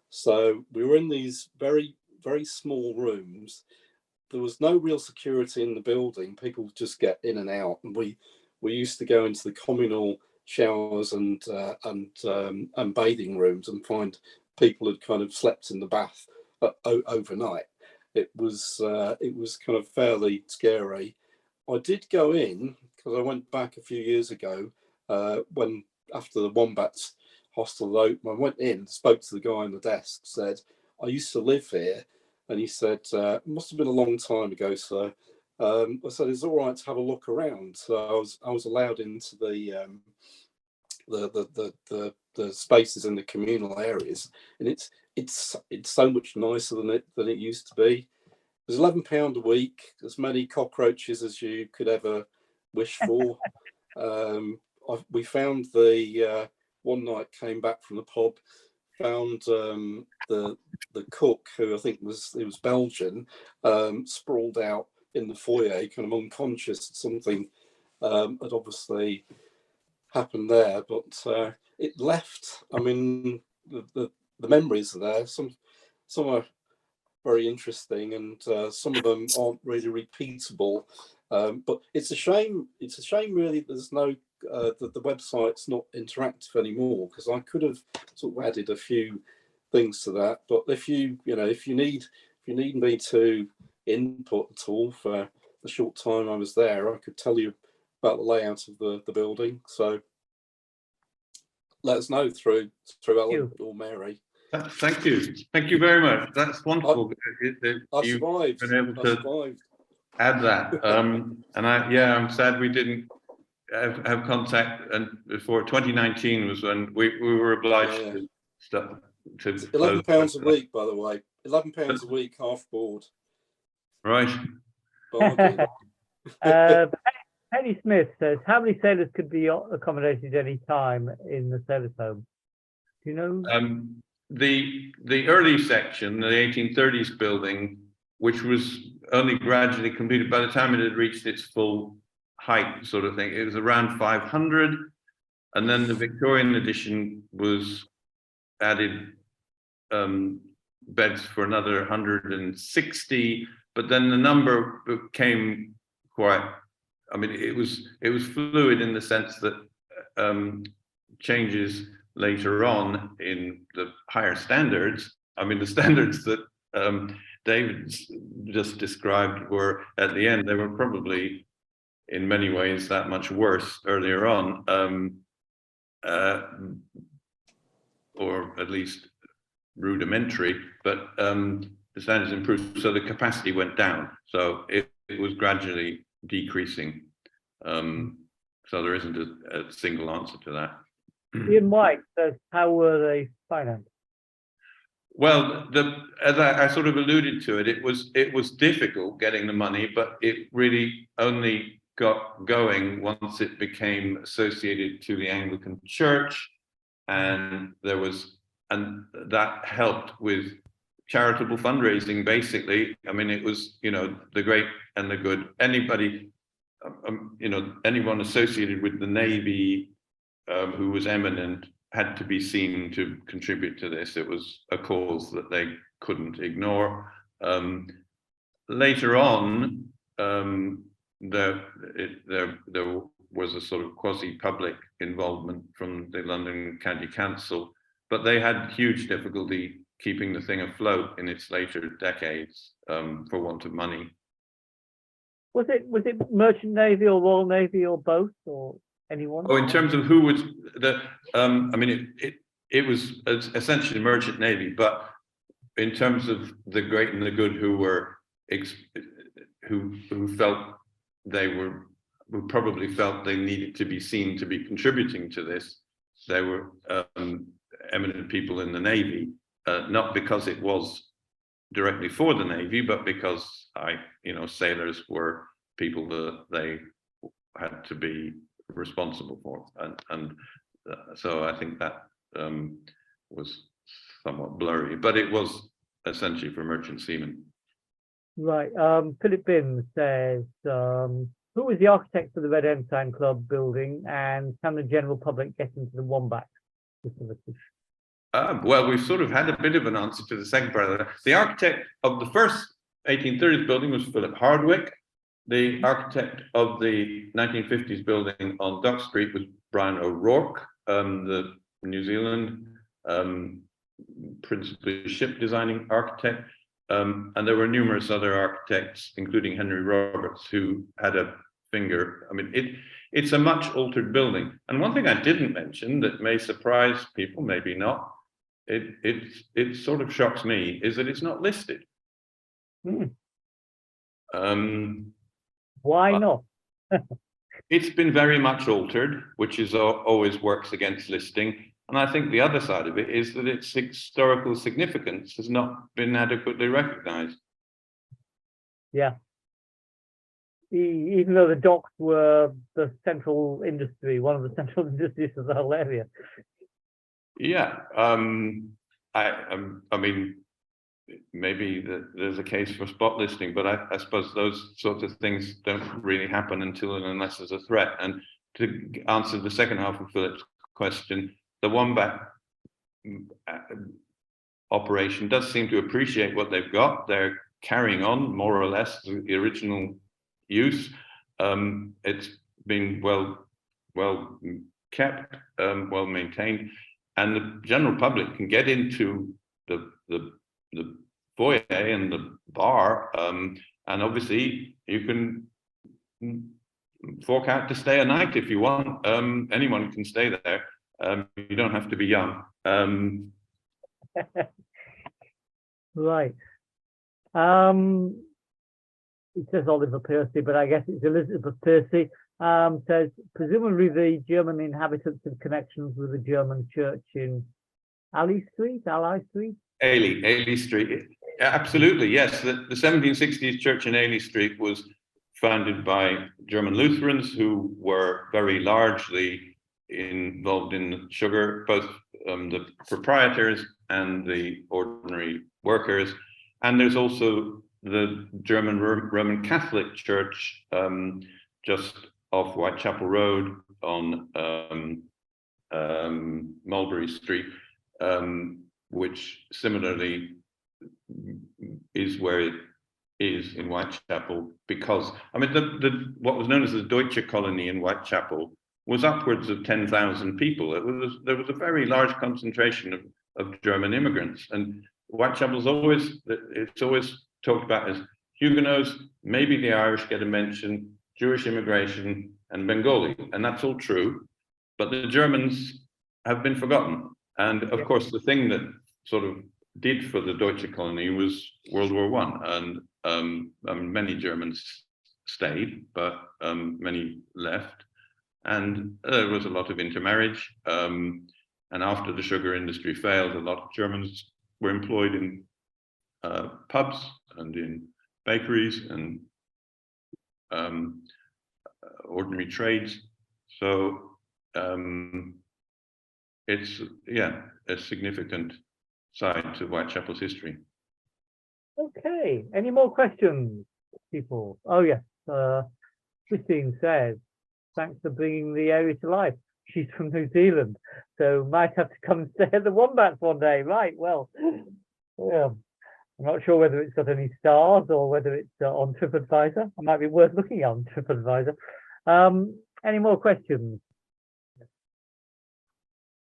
So we were in these very, very small rooms. There was no real security in the building. People just get in and out, and we used to go into the communal showers and bathing rooms and find people had kind of slept in the bath overnight. It was kind of fairly scary. I did go in because I went back a few years ago when after the Wombats hostel opened. I went in, spoke to the guy on the desk, said, "I used to live here," and he said, "It must have been a long time ago, sir." I said, "It's all right to have a look around." So I was allowed into the spaces in the communal areas, and it's so much nicer than it used to be. It was £11 a week, as many cockroaches as you could ever wish for. We found one night came back from the pub, found the cook, who I think was Belgian, sprawled out in the foyer, kind of unconscious. Something had obviously happened there, but it left. I mean, the memories are there. Some are very interesting, and some of them aren't really repeatable. But it's a shame. It's a shame, really. There's no that the website's not interactive anymore, because I could have sort of added a few things to that. But if you need me to input at all for the short time I was there, I could tell you about the layout of the building. So let us know through Ellen or Mary. Thank you very much. That's wonderful. I You've survived. been able to survived. add that. And I'm sad we didn't have contact. And before 2019 was when we were obliged to stop. To £11 a week, by the way. £11 a week, half board. Right. Penny Smith says, how many sailors could be accommodated at any time in the sailors' home? Do you know? The early section, the 1830s building, which was only gradually completed by the time it had reached its full height, sort of thing, it was around 500, and then the Victorian edition was added beds for another 160, but then the number became quite. I mean, it was fluid in the sense that changes later on in the higher standards. I mean, the standards that David just described were at the end. They were probably, in many ways, that much worse earlier on, or at least rudimentary. But the standards improved, so the capacity went down. So it was gradually decreasing. So there isn't a single answer to that. Ian White says, how were they financed? Well, as I sort of alluded to it, it was difficult getting the money, but it really only got going once it became associated to the Anglican Church, and that helped with charitable fundraising. Basically, I mean, it was the great and the good. Anyone associated with the Navy who was eminent had to be seen to contribute to this. It was a cause that they couldn't ignore. Later on, there was a sort of quasi-public involvement from the London County Council, but they had huge difficulty keeping the thing afloat in its later decades for want of money. Was it Merchant Navy or Royal Navy or both or anyone? Oh, in terms of who was the, I mean, it was essentially Merchant Navy, but in terms of the great and the good who were who felt they were, who probably felt they needed to be seen to be contributing to this, they were eminent people in the Navy, not because it was directly for the Navy, but because sailors were people that they had to be responsible for, and so I think that was somewhat blurry, but it was essentially for merchant seamen. Right. Philip Bim says, who was the architect for the Red Ensign Club building, and can the general public get into the Wombat facility? Well, we've sort of had a bit of an answer to the second part of that. The architect of the first 1830s building was Philip Hardwick. The architect of the 1950s building on Dock Street was Brian O'Rourke, the New Zealand principally ship designing architect. And there were numerous other architects, including Henry Roberts, who had a finger. I mean, it's a much altered building. And one thing I didn't mention that may surprise people, maybe not, it sort of shocks me, is that it's not listed. Why not? It's been very much altered, which is always works against listing. And I think the other side of it is that its historical significance has not been adequately recognized. Yeah. Even though the docks were the central industry, one of the central industries of the whole area. Yeah. I mean, maybe there's a case for spot listing, but I suppose those sorts of things don't really happen until and unless there's a threat. And to answer the second half of Philip's question, the Wombat operation does seem to appreciate what they've got. They're carrying on more or less the original use. It's been well kept, well maintained, and the general public can get into the foyer and the bar, and obviously you can fork out to stay a night if you want. Anyone can stay there. You don't have to be young. Right. It says Oliver Percy, but I guess it's Elizabeth Percy. Says, presumably the German inhabitants have connections with the German church in Ally Street? Ailey Street. Absolutely, yes. The 1760s church in Ailey Street was founded by German Lutherans who were very largely involved in sugar, both the proprietors and the ordinary workers. And there's also the German Roman Catholic Church just off Whitechapel Road on Mulberry Street, which similarly is where it is in Whitechapel, because I mean what was known as the Deutsche colony in Whitechapel was upwards of 10,000 people. There was a very large concentration of German immigrants, and Whitechapel's always talked about as Huguenots, maybe the Irish get a mention, Jewish immigration, and Bengali, and that's all true, but the Germans have been forgotten. And of course, the thing that sort of did for the Deutsche colony was World War I, and many Germans stayed, but many left. And there was a lot of intermarriage. And after the sugar industry failed, a lot of Germans were employed in pubs and in bakeries and ordinary trades. So it's, yeah, a significant side to Whitechapel's history. Okay, any more questions, people? Oh yes, Christine says, thanks for bringing the area to life. She's from New Zealand, so might have to come and stay at the Wombats one day. Right, well, yeah. I'm not sure whether it's got any stars or whether it's on TripAdvisor. It might be worth looking at on TripAdvisor. Any more questions?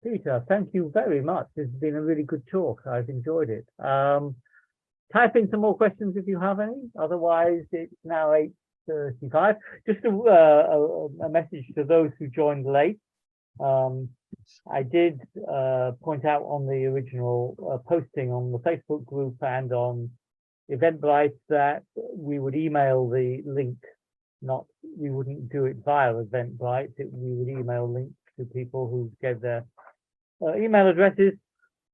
Peter, thank you very much. This has been a really good talk. I've enjoyed it. Type in some more questions if you have any. Otherwise, it's now 8:35. Just a message to those who joined late. I did point out on the original posting on the Facebook group and on Eventbrite that we would email the link. We wouldn't do it via Eventbrite. We would email links to people who gave their email addresses.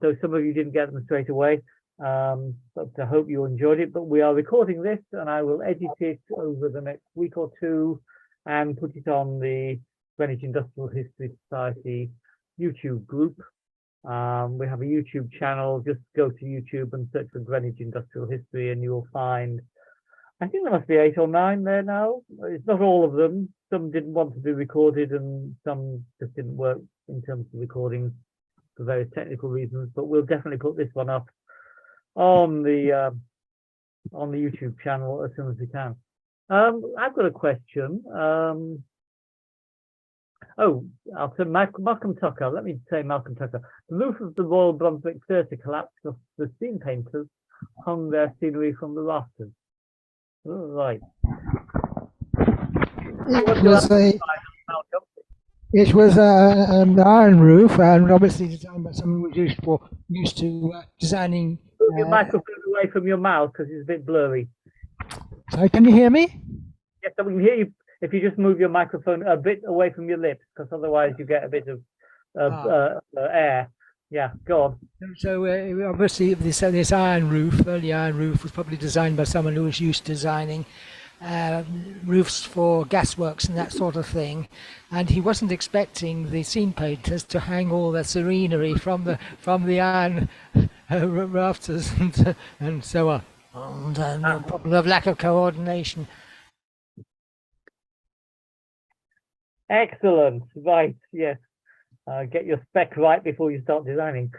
So some of you didn't get them straight away. But I hope you enjoyed it. But we are recording this and I will edit it over the next week or two and put it on the Greenwich Industrial History Society YouTube group. We have a YouTube channel. Just go to YouTube and search for Greenwich Industrial History and you'll find, I think there must be 8 or 9 there now. It's not all of them. Some didn't want to be recorded and some just didn't work in terms of recording for various technical reasons, but we'll definitely put this one up on the YouTube channel as soon as we can. I've got a question. I'll say Malcolm Tucker. Let me say Malcolm Tucker. The roof of the Royal Brunswick Theatre collapsed because the scene painters hung their scenery from the rafters. Oh, right. It was an iron roof, and obviously designed by someone who was used to designing. Move your microphone away from your mouth because it's a bit blurry. Sorry, can you hear me? Yes, we can hear you. If you just move your microphone a bit away from your lips, because otherwise you get a bit of air. Yeah, go on. So obviously this iron roof, early iron roof, was probably designed by someone who was used to designing roofs for gasworks and that sort of thing, and he wasn't expecting the scene painters to hang all their scenery from the iron rafters and so on, and a problem of lack of coordination. Excellent. Right. Yes. Get your spec right before you start designing.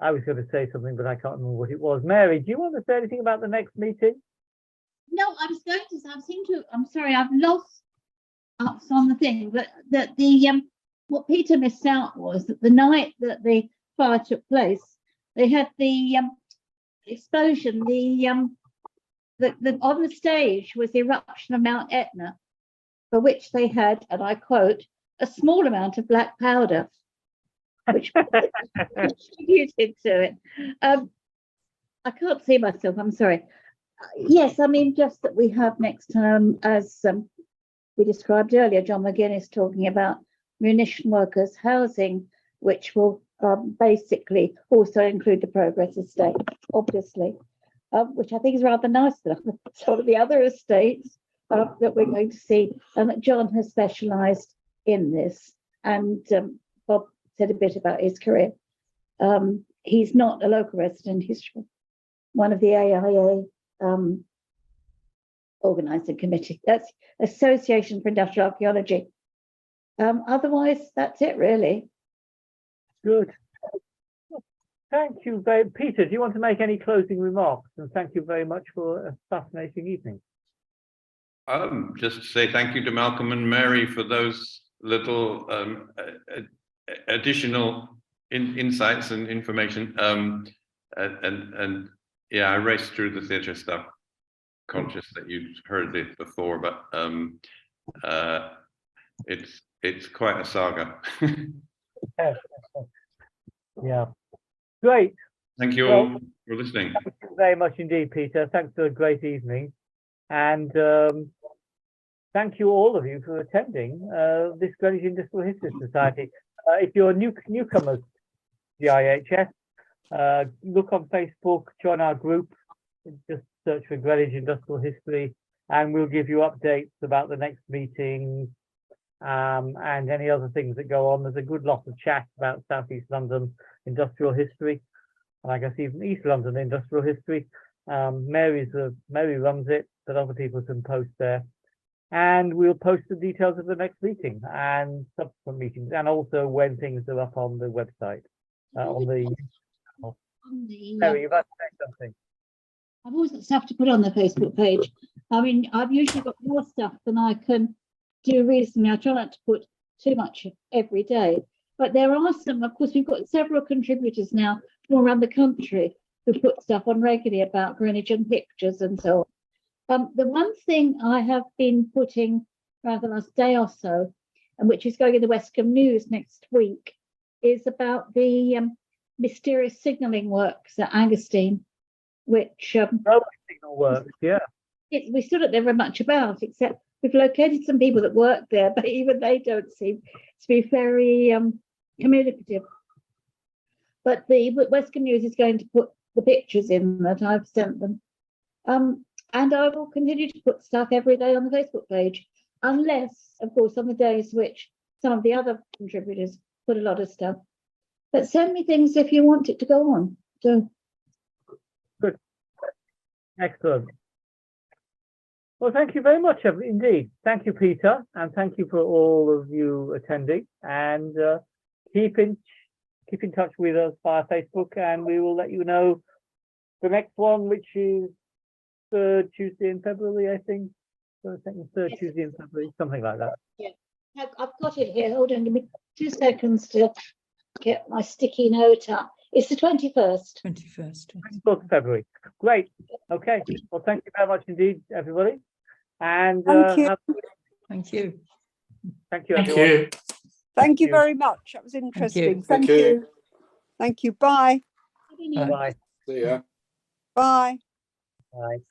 I was going to say something, but I can't remember what it was. Mary, do you want to say anything about the next meeting? No, I was going to. I'm sorry, I've lost up on the thing, but that what Peter missed out was that the night that the fire took place, they had the explosion. The on the stage was the eruption of Mount Etna, for which they had, and I quote, a small amount of black powder, which contributed to it. I can't see myself, I'm sorry. Yes, I mean, just that we have next time, as we described earlier, John McGuinness talking about munition workers housing, which will basically also include the Progress Estate, obviously, which I think is rather nice than sort of the other estates that we're going to see, and that John has specialised in this. And Bob said a bit about his career. He's not a local resident, he's one of the AIA organising committee. That's Association for Industrial Archaeology. Otherwise, that's it really. Good. Thank you very much. Peter, do you want to make any closing remarks? And thank you very much for a fascinating evening. Just to say thank you to Malcolm and Mary for those little additional insights and information. And yeah, I raced through the theatre stuff, conscious that you'd heard it before, but it's quite a saga. Yeah, great. Thank you all for listening. Thank you very much indeed, Peter. Thanks for a great evening. And thank you all of you for attending this Greenwich Industrial History Society. If you're newcomers to GIHS, look on Facebook, join our group, just search for Greenwich Industrial History, and we'll give you updates about the next meeting and any other things that go on. There's a good lot of chat about South East London industrial history, and I guess even East London industrial history. Mary runs it, but other people can post there. And we'll post the details of the next meeting and subsequent meetings, and also when things are up on the website. Mary, you've got to say something. I've always got stuff to put on the Facebook page. I mean, I've usually got more stuff than I can do reasonably. I try not to put too much every day. But there are some, of course, we've got several contributors now from around the country who put stuff on regularly about Greenwich and pictures and so on. The one thing I have been putting around the last day or so, and which is going in the Westcombe News next week, is about the mysterious signalling works at Angusteen, which Signal works, yeah. we still don't know very much about, except we've located some people that work there, but even they don't seem to be very communicative. But the Westcombe News is going to put the pictures in that I've sent them. And I will continue to put stuff every day on the Facebook page, unless, of course, on the days which some of the other contributors put a lot of stuff. But send me things if you want it to go on. So good. Excellent. Well, thank you very much indeed. Thank you, Peter, and thank you for all of you attending. And keep in touch with us via Facebook, and we will let you know the next one, which is third Tuesday in February, I think. So second, third Yes. Tuesday in February, something like that. I've got it here. Hold on, give me 2 seconds to get my sticky note up. It's the 21st. 21st. 24th of February. Great. Okay. Well, thank you very much indeed, everybody. And Thank you. Thank you. Thank you, Thank everyone. you. Thank you you. very much. That was interesting. Thank Thank you. you. Thank you. Bye. Happy New Year. Bye. See ya. Bye. Bye.